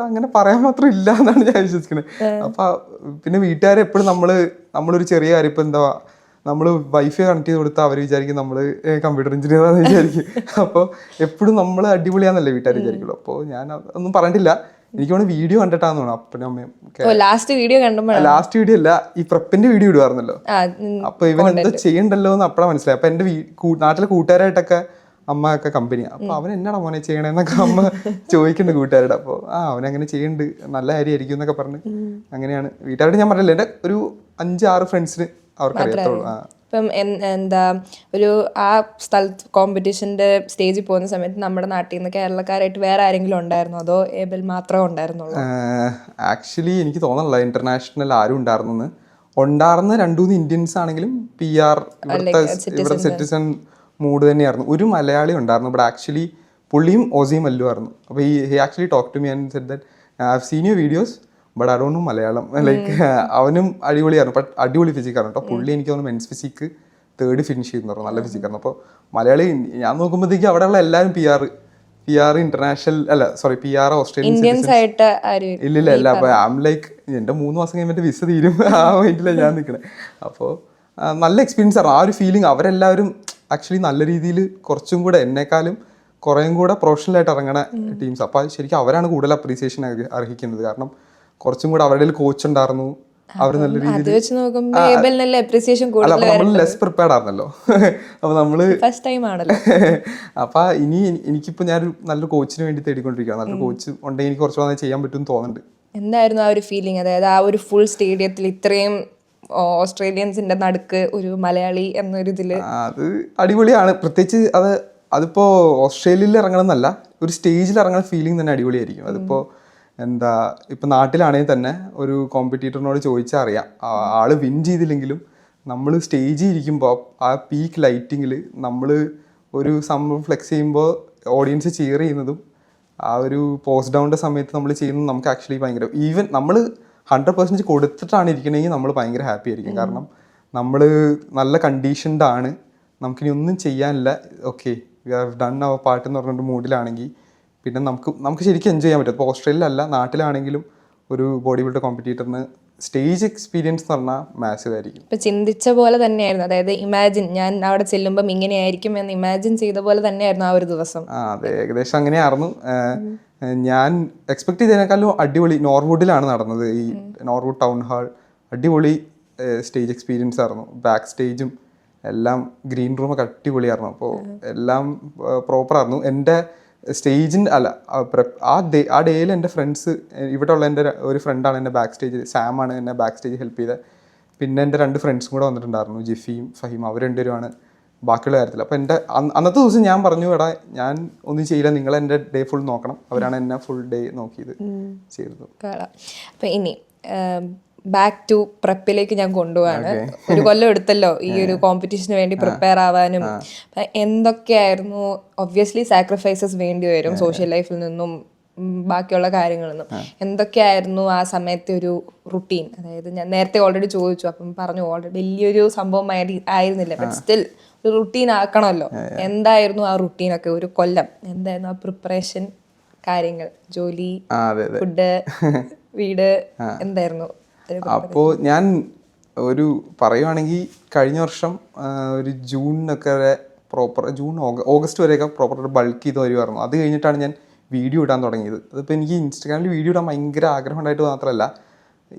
അങ്ങനെ പറയാൻ മാത്രം ഇല്ല എന്നാണ് ഞാൻ വിശ്വസിക്കുന്നത്. അപ്പൊ പിന്നെ വീട്ടുകാരെപ്പോഴും നമ്മളൊരു ചെറിയ കാര്യം, ഇപ്പൊ നമ്മൾ വൈഫൈ കണക്ട് ചെയ്ത് കൊടുത്താൽ അവർ വിചാരിക്കും നമ്മൾ കമ്പ്യൂട്ടർ എഞ്ചിനീയർ ആണെന്ന് വിചാരിക്കും. അപ്പോൾ എപ്പോഴും നമ്മൾ അടിപൊളിയാന്നല്ലേ വീട്ടുകാർ വിചാരിക്കുള്ളൂ. അപ്പോൾ ഞാൻ ഒന്നും പറഞ്ഞിട്ടില്ല. എനിക്ക് തോന്നുന്നു വീഡിയോ കണ്ടിട്ടാന്ന് തോന്നുന്നു അപ്പനും അമ്മയും. ലാസ്റ്റ് വീഡിയോ അല്ല, ഈ പ്രപ്പിന്റെ വീഡിയോ ഇടുവായിരുന്നല്ലോ. അപ്പൊ ഇവൻ എന്താ ചെയ്യണ്ടല്ലോ എന്ന് അപ്പഴാ മനസ്സിലായി. അപ്പൊ എന്റെ നാട്ടിലെ കൂട്ടുകാരായിട്ടൊക്കെ അമ്മ ഒക്കെ കമ്പനിയാ. അപ്പൊ അവൻ എന്നാടാ മോനെ ചെയ്യണേന്നൊക്കെ അമ്മ ചോദിക്കുന്നുണ്ട് കൂട്ടുകാരുടെ. അപ്പോൾ അവനങ്ങനെ ചെയ്യുന്നുണ്ട്, നല്ല കാര്യമായിരിക്കും എന്നൊക്കെ പറഞ്ഞ് അങ്ങനെയാണ്. വീട്ടുകാരോട് ഞാൻ പറഞ്ഞില്ല, എൻ്റെ ഒരു 5-6 ഫ്രണ്ട്സിന് അവർക്ക് അറിയത്തുള്ളൂ. ഇപ്പം ഒരു ആ സ്ഥലത്ത് കോമ്പറ്റീഷൻ്റെ സ്റ്റേജിൽ പോകുന്ന സമയത്ത് നമ്മുടെ നാട്ടിൽ നിന്ന് കേരളക്കാരായിട്ട് വേറെ ആരെങ്കിലും ഉണ്ടായിരുന്നോ, അതോ ഏബൽ മാത്രമേ ഉണ്ടായിരുന്നുള്ളൂ? ആക്ച്വലി എനിക്ക് തോന്നുന്നില്ല ഇന്റർനാഷണൽ ആരും ഉണ്ടായിരുന്നെന്ന്. ഉണ്ടായിരുന്ന 2-3 ഇന്ത്യൻസ് ആണെങ്കിലും PR ഇവിടുത്തെ സിറ്റിസൺ മൂഡ് തന്നെയായിരുന്നു. ഒരു മലയാളി ഉണ്ടായിരുന്നു, ബട്ട് ആക്ച്വലി പുള്ളിയും ഓസി മല്ലു ആയിരുന്നു. അപ്പോൾ he actually talk to me and said that I have seen your videos but I don't know Malayalam. Like അവനും അടിപൊളിയായിരുന്നു, ബട്ട് അടിപൊളി ഫിസിക്കായിരുന്നു കേട്ടോ. പുള്ളി എനിക്ക് തോന്നുന്നു മെൻസ് ഫിസിക്ക് 3rd ഫിനിഷ് ചെയ്യുന്നു പറഞ്ഞു, നല്ല ഫിസിക്കായിരുന്നു. അപ്പോൾ മലയാളി ഞാൻ നോക്കുമ്പോഴത്തേക്ക് അവിടെയുള്ള എല്ലാവരും PR ഇന്റർനാഷണൽ PR ഓസ്ട്രേലിയൻ ഇല്ലില്ല. അപ്പോൾ ആം ലൈക്ക് എൻ്റെ 3 മാസം കഴിയുമ്പോൾ വിസ തീരും ആ മൈൻഡിലാണ് ഞാൻ നിൽക്കണേ. അപ്പോൾ നല്ല എക്സ്പീരിയൻസ് ആയിരുന്നു. ആ ഒരു ഫീലിംഗ്, അവരെല്ലാവരും ആക്ച്വലി നല്ല രീതിയിൽ കുറച്ചും കൂടെ എന്നെക്കാളും കുറേയും കൂടെ പ്രൊഫഷണലായിട്ട് ഇറങ്ങണ ടീംസ്. അപ്പോൾ ശരിക്കും അവരാണ് കൂടുതൽ അപ്രീസിയേഷൻ അർഹിക്കുന്നത്. കാരണം കുറച്ചും കൂടെ അവരുടെ കോച്ച് ഉണ്ടായിരുന്നു, അവർ നല്ല രീതിയിൽ ലെസ് പ്രിപ്പയർഡ് ആയിരുന്നല്ലോ. അപ്പൊ നമ്മള് അപ്പൊ ഇനി എനിക്കിപ്പോ ഞാൻ നല്ലൊരു കോച്ചിന് വേണ്ടി തേടിക്കൊണ്ടിരിക്കുകയാണ്. നല്ലൊരു കോച്ച് ഉണ്ടെങ്കിൽ എനിക്ക് കുറച്ച് നന്നായി ചെയ്യാൻ പറ്റും തോന്നുന്നുണ്ട്. എന്തായിരുന്നു ആ ഒരു ഫീലിംഗ്? അതായത് ആ ഒരു ഫുൾ സ്റ്റേഡിയത്തിൽ ഇത്രയും ഓസ്ട്രേലിയൻസിന്റെ നടുക്ക് ഒരു മലയാളി എന്നൊരു ഇതില് അത് അടിപൊളിയാണ്. പ്രത്യേകിച്ച് അതിപ്പോ ഓസ്ട്രേലിയയിൽ ഇറങ്ങണമെന്നല്ല, ഒരു സ്റ്റേജിൽ ഇറങ്ങുന്ന ഫീലിംഗ് തന്നെ അടിപൊളിയായിരിക്കും. അതിപ്പോ ഇപ്പം നാട്ടിലാണെങ്കിൽ തന്നെ ഒരു കോമ്പറ്റീറ്ററിനോട് ചോദിച്ചാൽ അറിയാം, ആള് വിൻ ചെയ്തില്ലെങ്കിലും നമ്മൾ സ്റ്റേജിൽ ഇരിക്കുമ്പോൾ ആ പീക്ക് ലൈറ്റിങ്ങിൽ നമ്മൾ ഒരു സംഭവം ഫ്ലെക്സ് ചെയ്യുമ്പോൾ ഓഡിയൻസ് ചിയർ ചെയ്യുന്നതും ആ ഒരു പോസ്റ്റ് ഡൗണിൻ്റെ സമയത്ത് നമ്മൾ ചെയ്യുന്നത് നമുക്ക് ആക്ച്വലി ഭയങ്കര, ഈവൻ നമ്മൾ 100% കൊടുത്തിട്ടാണ് ഇരിക്കണമെങ്കിൽ നമ്മൾ ഭയങ്കര ഹാപ്പി ആയിരിക്കും. കാരണം നമ്മൾ നല്ല കണ്ടീഷൻഡ് ആണ്, നമുക്കിനി ഒന്നും ചെയ്യാനില്ല, ഓക്കെ വി ഹാവ് ഡൺ അവർ പാട്ട് എന്ന് പറഞ്ഞിട്ട് മൂഡിലാണെങ്കിൽ പിന്നെ നമുക്ക് ശരിക്കും എൻജോയ് ചെയ്യാൻ പറ്റും. ഇപ്പോൾ ഓസ്ട്രേലിയയിലല്ല, നാട്ടിലാണെങ്കിലും ഒരു ബോഡി ബിൽഡർ കോമ്പറ്റീറ്ററിന് സ്റ്റേജ് എക്സ്പീരിയൻസ് എന്ന് പറഞ്ഞാൽ മാസീവ് ആയിരിക്കും. ഇപ്പം ചിന്തിച്ച പോലെ തന്നെയായിരുന്നു, അതായത് ഇമാജിൻ ഞാൻ അവിടെ ചെല്ലുമ്പം ഇങ്ങനെയായിരിക്കും എന്ന് ഇമാജിൻ ചെയ്ത പോലെ തന്നെയായിരുന്നു ആ ഒരു ദിവസം. അതെ, ഏകദേശം അങ്ങനെയായിരുന്നു. ഞാൻ എക്സ്പെക്ട് ചെയ്തതിനേക്കാളും അടിപൊളി നോർവുഡിലാണ് നടന്നത്. ഈ നോർവുഡ് ടൗൺ ഹാൾ അടിപൊളി സ്റ്റേജ് എക്സ്പീരിയൻസ് ആയിരുന്നു. ബാക്ക് സ്റ്റേജും എല്ലാം ഗ്രീൻ റൂമൊക്കെ അടിപൊളിയായിരുന്നു. അപ്പോൾ എല്ലാം പ്രോപ്പറായിരുന്നു. എൻ്റെ സ്റ്റേജിൻ്റെ അല്ല ആ ഡേയിൽ എൻ്റെ ഫ്രണ്ട്സ്, ഇവിടെ ഉള്ള എൻ്റെ ഒരു ഫ്രണ്ടാണ് എന്നെ ബാക്ക് സ്റ്റേജ്, സാമാണ് എന്നെ ബാക്ക് സ്റ്റേജ് ഹെൽപ്പ് ചെയ്തത്. പിന്നെ എൻ്റെ 2 ഫ്രണ്ട്സും കൂടെ വന്നിട്ടുണ്ടായിരുന്നു, ജിഫിയും ഫഹീം. അവർ രണ്ടുപേരുമാണ് ബാക്കിയുള്ള കാര്യത്തിൽ. അപ്പോൾ എൻ്റെ അന്നത്തെ ദിവസം ഞാൻ പറഞ്ഞു, എടാ ഞാൻ ഒന്നും ചെയ്യില്ല, നിങ്ങൾ എൻ്റെ ഡേ ഫുൾ നോക്കണം. അവരാണ് എന്നെ ഫുൾ ഡേ നോക്കിയത് ചെയ്തത്. അപ്പം ഇനി ബാക്ക് ടു പ്രെപ്പിലേക്ക് ഞാൻ കൊണ്ടുപോവാണ്. ഒരു കൊല്ലം എടുത്തല്ലോ ഈ ഒരു കോമ്പറ്റീഷന് വേണ്ടി പ്രിപ്പയർ ആവാനും. എന്തൊക്കെയായിരുന്നു, ഒബ്വിയസ്ലി സാക്രിഫൈസസ് വേണ്ടി വരും സോഷ്യൽ ലൈഫിൽ നിന്നും ബാക്കിയുള്ള കാര്യങ്ങളിൽ നിന്നും. എന്തൊക്കെയായിരുന്നു ആ സമയത്തെ ഒരു റുട്ടീൻ? അതായത് ഞാൻ നേരത്തെ ഓൾറെഡി ചോദിച്ചു, അപ്പം പറഞ്ഞു ഓൾറെഡി വലിയൊരു സംഭവം ആയിരുന്നില്ല, ബട്ട് സ്റ്റിൽ ഒരു റുട്ടീൻ ആക്കണമല്ലോ. എന്തായിരുന്നു ആ റുട്ടീനൊക്കെ? ഒരു കൊല്ലം എന്തായിരുന്നു ആ പ്രിപ്പറേഷൻ കാര്യങ്ങൾ? ജോലി, ഫുഡ്, വീട്, എന്തായിരുന്നു? അപ്പോൾ ഞാൻ ഒരു പറയുവാണെങ്കിൽ കഴിഞ്ഞ വർഷം ഒരു ജൂണിനൊക്കെ പ്രോപ്പർ ഓഗസ്റ്റ് വരെയൊക്കെ പ്രോപ്പർ ബൾക്ക് ചെയ്ത് വരുമായിരുന്നു. അത് കഴിഞ്ഞിട്ടാണ് ഞാൻ വീഡിയോ ഇടാൻ തുടങ്ങിയത്. അതിപ്പോൾ എനിക്ക് ഇൻസ്റ്റാഗ്രാമിൽ വീഡിയോ ഇടാൻ ഭയങ്കര ആഗ്രഹം ഉണ്ടായിട്ട് മാത്രമല്ല,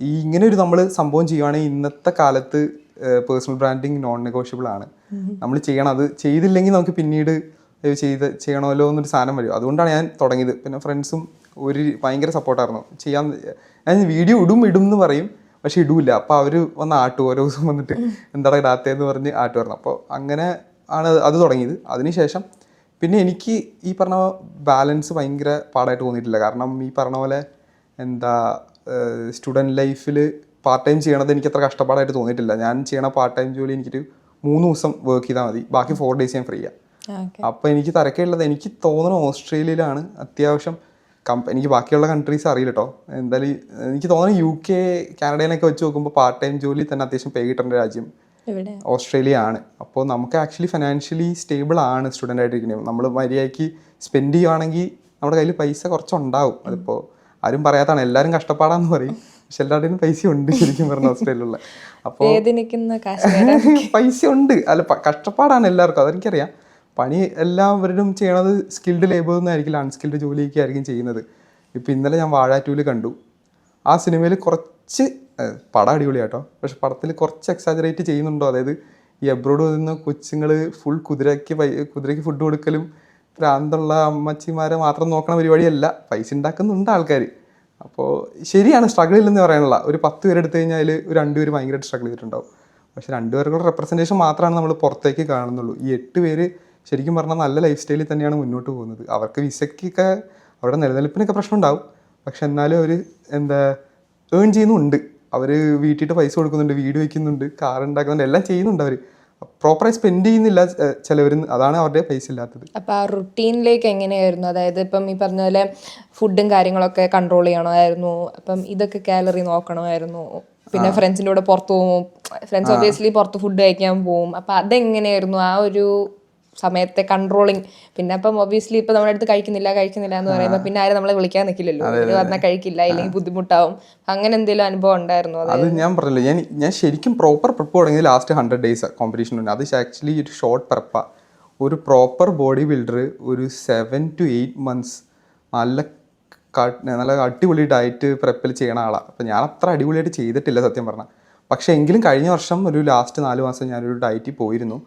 ഈ ഇങ്ങനെ ഒരു നമ്മൾ സംഭവം ചെയ്യുവാണെങ്കിൽ ഇന്നത്തെ കാലത്ത് പേഴ്സണൽ ബ്രാൻഡിങ് നോൺ നെഗോഷ്യബിൾ ആണ്. നമ്മൾ ചെയ്യണം. അത് ചെയ്തില്ലെങ്കിൽ നമുക്ക് പിന്നീട് ചെയ്യണമല്ലോ എന്നൊരു സാധനം വരും. അതുകൊണ്ടാണ് ഞാൻ തുടങ്ങിയത്. പിന്നെ ഫ്രണ്ട്സും ഭയങ്കര സപ്പോർട്ടായിരുന്നു. ഞാൻ വീഡിയോ ഇടും എന്ന് പറയും, പക്ഷെ ഇടൂല. അപ്പോൾ അവർ വന്ന് ആട്ടും, ഓരോ ദിവസം വന്നിട്ട് എന്താണ് ഇടാത്തതെന്ന് പറഞ്ഞ് ആട്ടുമായിരുന്നു. അപ്പോൾ അങ്ങനെ ആണ് അത് തുടങ്ങിയത്. അതിനുശേഷം പിന്നെ എനിക്ക് ഈ പറഞ്ഞ ബാലൻസ് ഭയങ്കര പാടായിട്ട് തോന്നിയിട്ടില്ല. കാരണം ഈ പറഞ്ഞ പോലെ സ്റ്റുഡൻറ്റ് ലൈഫിൽ പാർട്ട് ടൈം ചെയ്യണത് എനിക്ക് അത്ര കഷ്ടപ്പാടായിട്ട് തോന്നിയിട്ടില്ല. ഞാൻ ചെയ്യണ പാർട്ട് ടൈം ജോലി എനിക്കൊരു 3 ദിവസം വർക്ക് ചെയ്താൽ മതി, ബാക്കി 4 ഡേയ്സ് ഞാൻ ഫ്രീ ആണ്. അപ്പോൾ എനിക്ക് തിരക്കുള്ളത് എനിക്ക് തോന്നുന്നു ഓസ്ട്രേലിയയിലാണ് അത്യാവശ്യം. എനിക്ക് ബാക്കിയുള്ള കൺട്രീസ് അറിയില്ല കേട്ടോ. എന്തായാലും എനിക്ക് തോന്നുന്നു UK, കാനഡയിലൊക്കെ വെച്ച് നോക്കുമ്പോൾ പാർട്ട് ടൈം ജോലി തന്നെ അത്യാവശ്യം പേ കിട്ടേണ്ട രാജ്യം ഓസ്ട്രേലിയ ആണ്. അപ്പോൾ നമുക്ക് ആക്ച്വലി ഫിനാൻഷ്യലി സ്റ്റേബിൾ ആണ് സ്റ്റുഡൻ്റ് ആയിട്ടിരിക്കുന്നത്. നമ്മൾ മര്യാദയ്ക്ക് സ്പെൻഡ് ചെയ്യുവാണെങ്കിൽ നമ്മുടെ കയ്യിൽ പൈസ കുറച്ചുണ്ടാവും. അതിപ്പോൾ ആരും പറയാത്തതാണ്, എല്ലാവരും കഷ്ടപ്പാടാന്ന് പറയും, പക്ഷെ എല്ലാവരുടെയും പൈസ ഉണ്ട് ശരിക്കും പറഞ്ഞ ഓസ്ട്രേലിയയിലുള്ള. അപ്പോൾ പൈസ ഉണ്ട്, അല്ല കഷ്ടപ്പാടാണ് എല്ലാവർക്കും, അതെനിക്കറിയാം. പണി എല്ലാവരും ചെയ്യണത് സ്കിൽഡ് ലേബർ ഒന്നും ആയിരിക്കില്ല, അൺസ്കിൽഡ് ജോലിയൊക്കെ ആയിരിക്കും ചെയ്യുന്നത്. ഇപ്പോൾ ഇന്നലെ ഞാൻ വാഴ 2 കണ്ടു. ആ സിനിമയിൽ കുറച്ച് പടം അടിപൊളിയാട്ടോ, പക്ഷെ പടത്തിൽ കുറച്ച് എക്സാജറേറ്റ് ചെയ്യുന്നുണ്ടോ. അതായത് ഈ എബ്രോഡ് വരുന്ന കൊച്ചുങ്ങൾ ഫുൾ കുതിരയ്ക്ക് ഫുഡ് കൊടുക്കലും പ്രാന്തുള്ള അമ്മച്ചിമാരെ മാത്രം നോക്കണ പരിപാടിയല്ല, പൈസ ഉണ്ടാക്കുന്നുണ്ട് ആൾക്കാർ. അപ്പോൾ ശരിയാണ്, സ്ട്രഗിൾ ഇല്ലെന്ന് പറയാനുള്ള. ഒരു 10 പേരെടുത്ത് കഴിഞ്ഞാൽ അതിൽ ഒരു 2 പേര് ഭയങ്കരമായിട്ട് സ്ട്രഗിൾ ചെയ്തിട്ടുണ്ടാവും. പക്ഷെ 2 പേർക്കുള്ള റെപ്രസെൻറ്റേഷൻ മാത്രമാണ് നമ്മൾ പുറത്തേക്ക് കാണുന്നുള്ളൂ. ഈ 8 പേര് ശരിക്കും പറഞ്ഞാൽ നല്ല ലൈഫ് സ്റ്റൈലിൽ തന്നെയാണ് മുന്നോട്ട് പോകുന്നത്. അവർക്ക് വിസയ്ക്കൊക്കെ അവിടെ നിലനിൽപ്പിനൊക്കെ പ്രശ്നം ഉണ്ടാവും, പക്ഷെ എന്നാലും അവർ ഏൺ ചെയ്യുന്നുണ്ട്. അവർ വീട്ടിട്ട് പൈസ കൊടുക്കുന്നുണ്ട്, വീട് വയ്ക്കുന്നുണ്ട്, കാർ ഉണ്ടാക്കുന്നുണ്ട്, എല്ലാം ചെയ്യുന്നുണ്ട്. അവർ പ്രോപ്പറായി സ്പെൻഡ് ചെയ്യുന്നില്ല ചിലവർ, അതാണ് അവരുടെ പൈസ ഇല്ലാത്തത്. അപ്പോൾ ആ റുട്ടീനിലേക്ക് എങ്ങനെയായിരുന്നു? അതായത് ഇപ്പം ഈ പറഞ്ഞ പോലെ ഫുഡും കാര്യങ്ങളൊക്കെ കൺട്രോൾ ചെയ്യണമായിരുന്നു, അപ്പം ഇതൊക്കെ കാലറി നോക്കണമായിരുന്നു, പിന്നെ ഫ്രണ്ട്സിൻ്റെ കൂടെ പുറത്ത് പോകും, ഫ്രണ്ട്സ് ഒബ്വിയസ്ലി പുറത്ത് ഫുഡ് കഴിക്കാൻ പോകും. അപ്പം അതെങ്ങനെയായിരുന്നു ആ ഒരു സമയത്തെ കൺട്രോളിങ്? പിന്നെ അപ്പം ഒബ്വിയസ്ലി ഇപ്പം നമ്മുടെ അടുത്ത് കഴിക്കുന്നില്ല എന്ന് പറയുമ്പോൾ പിന്നെ ആരും നമ്മളെ വിളിക്കാൻ നിൽക്കില്ലല്ലോ, പറഞ്ഞാൽ കഴിക്കില്ല, ഇല്ലെങ്കിൽ ബുദ്ധിമുട്ടാവും. അങ്ങനെ എന്തെങ്കിലും അനുഭവം ഉണ്ടായിരുന്നു? അത് ഞാൻ പറഞ്ഞില്ല, ഞാൻ ശരിക്കും പ്രോപ്പർ പ്രെപ്പ് തുടങ്ങിയത് ലാസ്റ്റ് 100 ഡേയ്സ് കോമ്പറ്റീഷൻ ഉണ്ട്. അത് ആക്ച്വലി ഒരു ഷോർട്ട് പ്രെപ്പാണ്. ഒരു പ്രോപ്പർ ബോഡി ബിൽഡർ ഒരു 7 to 8 months നല്ല അടിപൊളി ഡയറ്റ് പ്രെപ്പിൽ ചെയ്യണ ആളാണ്. അപ്പോൾ ഞാൻ അത്ര അടിപൊളിയായിട്ട് ചെയ്തിട്ടില്ല സത്യം പറഞ്ഞാൽ. പക്ഷേ എങ്കിലും കഴിഞ്ഞ വർഷം ഒരു ലാസ്റ്റ് 4 മാസം ഞാനൊരു ഡയറ്റിൽ പോയിരുന്നു.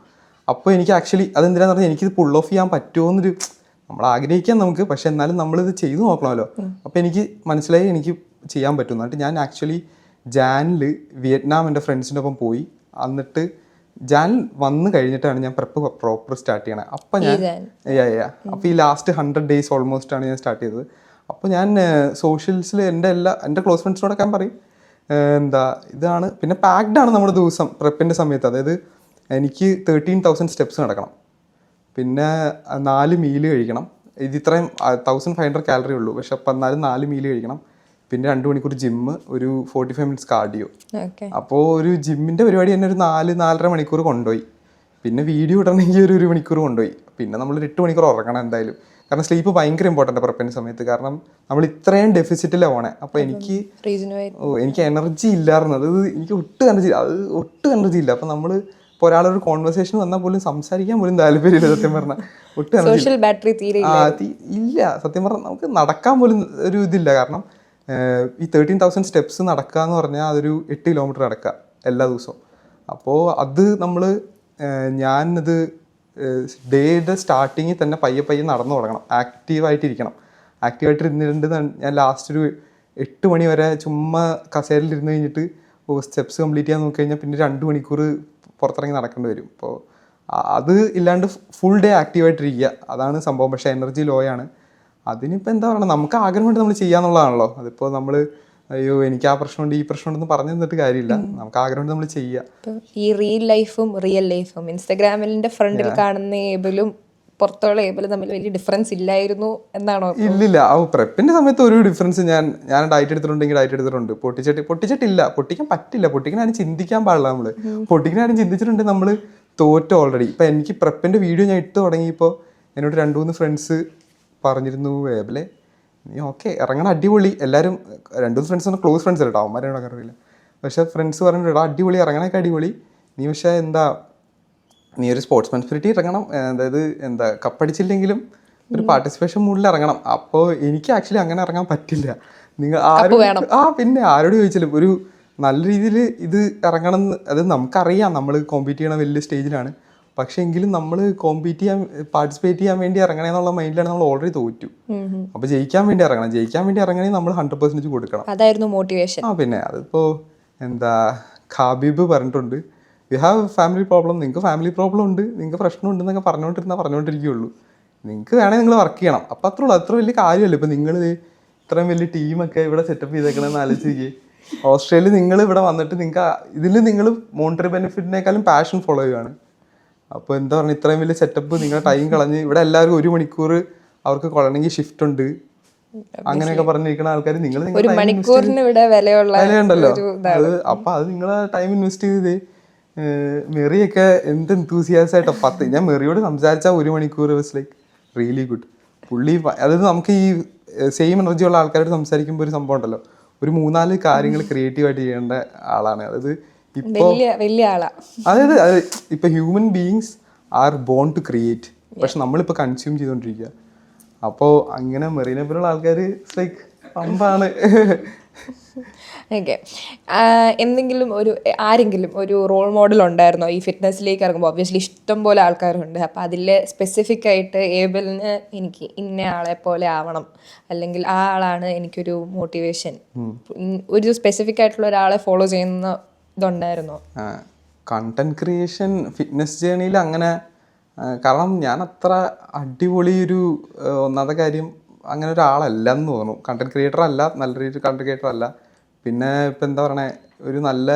അപ്പോൾ എനിക്ക് ആക്ച്വലി അതെന്തിനാന്ന് പറഞ്ഞാൽ എനിക്കിത് പുൾ ഓഫ് ചെയ്യാൻ പറ്റുമോ എന്നൊരു, നമ്മൾ ആഗ്രഹിക്കാം നമുക്ക്, പക്ഷെ എന്നാലും നമ്മളിത് ചെയ്തു നോക്കണമല്ലോ. അപ്പോൾ എനിക്ക് മനസ്സിലായി എനിക്ക് ചെയ്യാൻ പറ്റും. എന്നിട്ട് ഞാൻ ആക്ച്വലി ജാനിൽ വിയറ്റ്നാം എൻ്റെ ഫ്രണ്ട്സിൻ്റെ ഒപ്പം പോയി. എന്നിട്ട് ജാൻ വന്ന് കഴിഞ്ഞിട്ടാണ് ഞാൻ പ്രെപ്പ് പ്രോപ്പർ സ്റ്റാർട്ട് ചെയ്യണത്. അപ്പം ഞാൻ അപ്പോൾ ഈ ലാസ്റ്റ് 100 ഡേയ്സ് ഓൾമോസ്റ്റ് ആണ് ഞാൻ സ്റ്റാർട്ട് ചെയ്തത്. അപ്പോൾ ഞാൻ സോഷ്യൽസിൽ എൻ്റെ ക്ലോസ് ഫ്രണ്ട്സിനോടൊക്കെ ഞാൻ പറയും ഇതാണ്. പിന്നെ പാക്ഡ് ആണ് നമ്മുടെ ദിവസം പ്രെപ്പിൻ്റെ സമയത്ത്. അതായത് എനിക്ക് 13,000 സ്റ്റെപ്സ് നടക്കണം, പിന്നെ 4 മീല് കഴിക്കണം. ഇത്രയും 1500 കാലറി ഉള്ളൂ, പക്ഷെ അപ്പം എന്നാലും 4 മീല് കഴിക്കണം. പിന്നെ 2 മണിക്കൂർ ജിമ്മ്, ഒരു 45 മിനിറ്റ്സ് കാർഡിയോ. അപ്പോൾ ഒരു ജിമ്മിൻ്റെ പരിപാടി തന്നെ ഒരു 4-4.5 മണിക്കൂർ കൊണ്ടുപോയി. പിന്നെ വീഡിയോ ഇടണമെങ്കിൽ ഒരു മണിക്കൂർ കൊണ്ടുപോയി. പിന്നെ നമ്മൾ 8 മണിക്കൂർ ഉറങ്ങണം എന്തായാലും. കാരണം സ്ലീപ്പ് ഭയങ്കര ഇമ്പോർട്ടൻ്റ് പ്രിപ്പറേഷൻ സമയത്ത്. കാരണം നമ്മൾ ഇത്രയും ഡെഫിസിറ്റിലാണ് പോണേ. അപ്പോൾ എനിക്ക് എനർജി ഇല്ലായിരുന്നു. എനിക്ക് ഒട്ടും എനർജി ഇല്ല. അപ്പോൾ നമ്മൾ ഇപ്പോൾ ഒരാളൊരു കോൺവെർസേഷൻ വന്നാൽ പോലും സംസാരിക്കാൻ പോലും താല്പര്യമില്ല സത്യം പറഞ്ഞാൽ. ഒട്ടും എനർജി ഇല്ല സത്യം പറഞ്ഞാൽ. നമുക്ക് നടക്കാൻ പോലും ഒരു ഇതില്ല. കാരണം ഈ 13,000 സ്റ്റെപ്സ് നടക്കുക എന്ന് പറഞ്ഞാൽ അതൊരു 8 കിലോമീറ്റർ നടക്കുക എല്ലാ ദിവസവും. അപ്പോൾ അത് ഞാനത് ഡേയുടെ സ്റ്റാർട്ടിങ്ങിൽ തന്നെ പയ്യെ നടന്നു തുടങ്ങണം. ആക്റ്റീവായിട്ടിരിക്കണം. ആക്റ്റീവായിട്ടിരുന്നിട്ടുണ്ട്. ഞാൻ ലാസ്റ്റ് ഒരു 8 മണി വരെ ചുമ്മാ കസേരയിൽ ഇരുന്ന് കഴിഞ്ഞിട്ട് സ്റ്റെപ്സ് കംപ്ലീറ്റ് ചെയ്യാൻ നോക്കി കഴിഞ്ഞാൽ പിന്നെ 2 മണിക്കൂർ പുറത്തിറങ്ങി നടക്കേണ്ടി വരും. അപ്പോൾ അത് ഇല്ലാണ്ട് ഫുൾ ഡേ ആക്റ്റീവായിട്ടിരിക്കുക, അതാണ് സംഭവം. പക്ഷേ എനർജി ലോ ആണ്. അതിനിപ്പോൾ എന്താ പറയുക, നമുക്ക് ആഗ്രഹമുണ്ട് നമ്മൾ ചെയ്യാന്നുള്ളതാണല്ലോ. അതിപ്പോൾ നമ്മൾ അയ്യോ എനിക്ക് ആ പ്രശ്നമുണ്ട് ഈ പ്രശ്നമുണ്ടെന്ന് പറഞ്ഞു തന്നിട്ട് കാര്യമില്ല. നമുക്ക് ആഗ്രഹമുണ്ട് നമ്മൾ ചെയ്യുക. ഈ റിയൽ ലൈഫും റിയൽ ലൈഫും ഇൻസ്റ്റാഗ്രാമിന്റെ ഫ്രണ്ടിൽ കാണുന്ന ഏബിളും പുറത്തുള്ള ഏബിളും തമ്മിൽ വലിയ ഡിഫറൻസ് ഇല്ലായിരുന്നു എന്നാണോ? ഇല്ലില്ല. പ്രെപ്പിന്റെ സമയത്ത് ഒരു ഡിഫറൻസ് ഞാൻ ഡയറ്റ് എടുത്തിട്ടുണ്ടെങ്കിൽ ഡയറ്റ് എടുത്തിട്ടുണ്ട്. പൊട്ടിച്ചിട്ടില്ല, പൊട്ടിക്കാൻ പറ്റില്ല. പൊട്ടിക്കാനും ചിന്തിക്കാൻ പാടില്ല. നമ്മൾ പൊട്ടിക്കാനും ചിന്തിച്ചിട്ടുണ്ടെങ്കിൽ നമ്മൾ തോറ്റ ഓൾറെഡി. ഇപ്പം എനിക്ക് പ്രെപ്പിന്റെ വീഡിയോ ഞാൻ ഇട്ട് തുടങ്ങിയപ്പോൾ എന്നോട് 2-3 ഫ്രണ്ട്സ് പറഞ്ഞിരുന്നു, ഏബിലെ നീ ഓക്കെ ഇറങ്ങണം, അടിപൊളി. എല്ലാവരും 2-3 ഫ്രണ്ട്സ് ക്ലോസ് ഫ്രണ്ട്സ് അല്ല കേട്ടോ, അവന്മാരോട് അറിയില്ല. പക്ഷേ ഫ്രണ്ട്സ് പറഞ്ഞിട്ട് അടിപൊളി, ഇറങ്ങണൊക്കെ അടിപൊളി. നീ പക്ഷേ നീ ഒരു സ്പോർട്സ്മാൻ സ്പിരിറ്റ് ഇറങ്ങണം. അതായത് കപ്പടിച്ചില്ലെങ്കിലും ഒരു പാർട്ടിസിപ്പേഷൻ മൂഡിൽ ഇറങ്ങണം. അപ്പോൾ എനിക്ക് ആക്ച്വലി അങ്ങനെ ഇറങ്ങാൻ പറ്റില്ല. നിങ്ങൾ പിന്നെ ആരോട് ചോദിച്ചാലും ഒരു നല്ല രീതിയിൽ ഇത് ഇറങ്ങണം എന്ന്. അത് നമുക്കറിയാം നമ്മൾ കോമ്പീറ്റ് ചെയ്യണ വലിയ സ്റ്റേജിലാണ്. പക്ഷെ എങ്കിലും നമ്മൾ പാർട്ടിസിപ്പേറ്റ് ചെയ്യാൻ വേണ്ടി ഇറങ്ങണമെന്നുള്ള മൈൻഡിലാണ് നമ്മൾ ഓൾറെഡി തോറ്റു. അപ്പോൾ ജയിക്കാൻ വേണ്ടി ഇറങ്ങണമെങ്കിൽ നമ്മൾ 100% കൊടുക്കണം. അതായിരുന്നു മോട്ടിവേഷൻ. പിന്നെ അതിപ്പോ ഖാബീബ് പറഞ്ഞിട്ടുണ്ട്, യു ഹാവ് ഫാമിലി പ്രോബ്ലം, നിങ്ങൾക്ക് ഫാമിലി പ്രോബ്ലം ഉണ്ട്, നിങ്ങൾക്ക് പ്രശ്നമുണ്ടെന്നൊക്കെ പറഞ്ഞുകൊണ്ടിരിക്കുകയുള്ളൂ. നിങ്ങൾക്ക് വേണമെങ്കിൽ നിങ്ങൾ വർക്ക് ചെയ്യണം. അപ്പം അത്രേ ഉള്ളൂ. അത്ര വലിയ കാര്യമല്ല. ഇപ്പം നിങ്ങൾ ഇത്രയും വലിയ ടീമൊക്കെ ഇവിടെ സെറ്റപ്പ് ചെയ്തേക്കണമെന്ന് ആലോചിക്കുക. ഓസ്ട്രേലിയ നിങ്ങൾ ഇവിടെ വന്നിട്ട് നിങ്ങൾ മോണിറ്ററി ബെനിഫിറ്റിനേക്കാളും പാഷൻ ഫോളോ ചെയ്യുകയാണ്. അപ്പോൾ എന്താ പറയുക, ഇത്രയും വലിയ സെറ്റപ്പ് നിങ്ങൾ ടൈം കളഞ്ഞ് ഇവിടെ എല്ലാവരും 1 മണിക്കൂർ അവർക്ക് കൊള്ളണമെങ്കിൽ ഷിഫ്റ്റ് ഉണ്ട് അങ്ങനെയൊക്കെ പറഞ്ഞിരിക്കുന്ന ആൾക്കാർ വിലയുണ്ടല്ലോ. അപ്പൊ അത് നിങ്ങൾ ടൈം ഇൻവെസ്റ്റ് ചെയ്ത് മെറിയൊക്കെ എന്ത് എന്തൂസിയാസായിട്ടോ ഞാൻ മെറിയോട് സംസാരിച്ച 1 മണിക്കൂർ വാസ് ലൈക്ക് റിയലി ഗുഡ്. പുള്ളി അതായത് നമുക്ക് ഈ സെയിം എനർജി ഉള്ള ആൾക്കാരോട് സംസാരിക്കുമ്പോൾ ഒരു സംഭവം ഉണ്ടല്ലോ, ഒരു 3-4 കാര്യങ്ങൾ ക്രിയേറ്റീവായിട്ട് ചെയ്യേണ്ട ആളാണ്. അതായത് അതായത് ഇപ്പൊ human beings are born to create, പക്ഷെ നമ്മളിപ്പോൾ കൺസ്യൂം ചെയ്തുകൊണ്ടിരിക്കുക. അപ്പോൾ അങ്ങനെ മെറീനപ്പുള്ള ആൾക്കാർ ലൈക്ക് പമ്പാണ്. ഓക്കെ, എന്തെങ്കിലും ആരെങ്കിലും ഒരു റോൾ മോഡൽ ഉണ്ടായിരുന്നോ ഈ ഫിറ്റ്നസ്സിലേക്ക് ഇറങ്ങുമ്പോൾ? ഒബ്വിയസ്ലി ഇഷ്ടം പോലെ ആൾക്കാരുണ്ട്. അപ്പോൾ അതിൽ സ്പെസിഫിക് ആയിട്ട് ഏബിളിന് എനിക്ക് ഇന്ന ആളെ പോലെ ആവണം, അല്ലെങ്കിൽ ആ ആളാണ് എനിക്കൊരു മോട്ടിവേഷൻ, ഒരു സ്പെസിഫിക് ആയിട്ടുള്ള ഒരാളെ ഫോളോ ചെയ്യുന്ന ഇതുണ്ടായിരുന്നോ? കണ്ടന്റ് ക്രിയേഷൻ ഫിറ്റ്നസ് ജേണിയിൽ അങ്ങനെ, കാരണം ഞാൻ അത്ര അടിപൊളി ഒന്നാമത്തെ കാര്യം അങ്ങനെ ഒരാളല്ലെന്ന് തോന്നുന്നു. കണ്ടന്റ് ക്രിയേറ്റർ അല്ല, നല്ല രീതിയിൽ കണ്ടന്റ് ക്രിയേറ്റർ അല്ല. പിന്നെ ഇപ്പം എന്താ പറയണേ, ഒരു നല്ല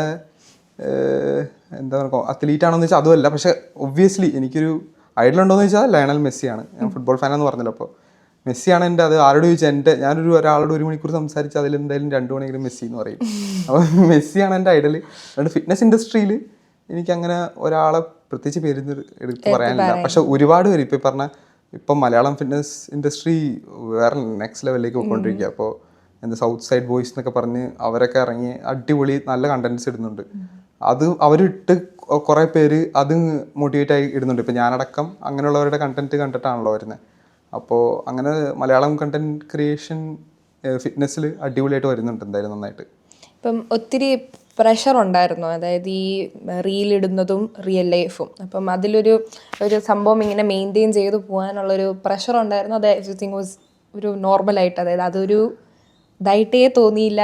എന്താ പറയുക അത്ലീറ്റ് ആണോന്ന് വെച്ചാൽ അതുമല്ല. പക്ഷെ ഒബ്വിയസ്ലി എനിക്കൊരു ഐഡലുണ്ടോയെന്ന് വെച്ചാൽ ലയണൽ മെസ്സിയാണ്. ഞാൻ ഫുട്ബോൾ ഫാനാന്ന് പറഞ്ഞല്ലോ. അപ്പോൾ മെസ്സിയാണ് എൻ്റെ. അത് ആരോട് ചോദിച്ചാൽ ഒരാളോട് 1 മണിക്കൂർ സംസാരിച്ച് അതിലെന്തായാലും 2 മണിക്കൂർ മെസ്സി എന്ന് പറയും. അപ്പോൾ മെസ്സിയാണ് എൻ്റെ ഐഡൽ. അതുകൊണ്ട് ഫിറ്റ്നസ് ഇൻഡസ്ട്രിയിൽ എനിക്കങ്ങനെ ഒരാളെ പ്രത്യേകിച്ച് പേര് എടുത്ത് പറയാനില്ല. പക്ഷെ ഒരുപാട് പേര് ഇപ്പം മലയാളം ഫിറ്റ്നസ് ഇൻഡസ്ട്രി വേറെ നെക്സ്റ്റ് ലെവലിലേക്ക് പോയിക്കൊണ്ടിരിക്കുക. അപ്പോൾ സൗത്ത് സൈഡ് ബോയ്സ് എന്നൊക്കെ പറഞ്ഞ് അവരൊക്കെ ഇറങ്ങി അടിപൊളി നല്ല കണ്ടന്റ്സ് ഇടുന്നുണ്ട്. അത് അവരിട്ട് കുറേ പേര് അത് മോട്ടിവേറ്റ് ആയി ഇടുന്നുണ്ട്. ഇപ്പം ഞാനടക്കം അങ്ങനെയുള്ളവരുടെ കണ്ടന്റ് കണ്ടിട്ടാണല്ലോ വരുന്നത്. അപ്പോൾ അങ്ങനെ മലയാളം കണ്ടന്റ് ക്രിയേഷൻ ഫിറ്റ്നസ്സിൽ അടിപൊളിയായിട്ട് വരുന്നുണ്ട് എന്തായാലും നന്നായിട്ട്. ഇപ്പം ഒത്തിരി പ്രഷർ ഉണ്ടായിരുന്നു, അതായത് ഈ റീലിടുന്നതും റിയൽ ലൈഫും. അപ്പം അതിലൊരു സംഭവം ഇങ്ങനെ മെയിൻറ്റെയിൻ ചെയ്ത് പോകാനുള്ളൊരു പ്രഷർ ഉണ്ടായിരുന്നു. അത് എവറിത്തിങ് വാസ് ഒരു നോർമലായിട്ട്, അതായത് അതൊരു ഇതായിട്ടേ തോന്നിയില്ല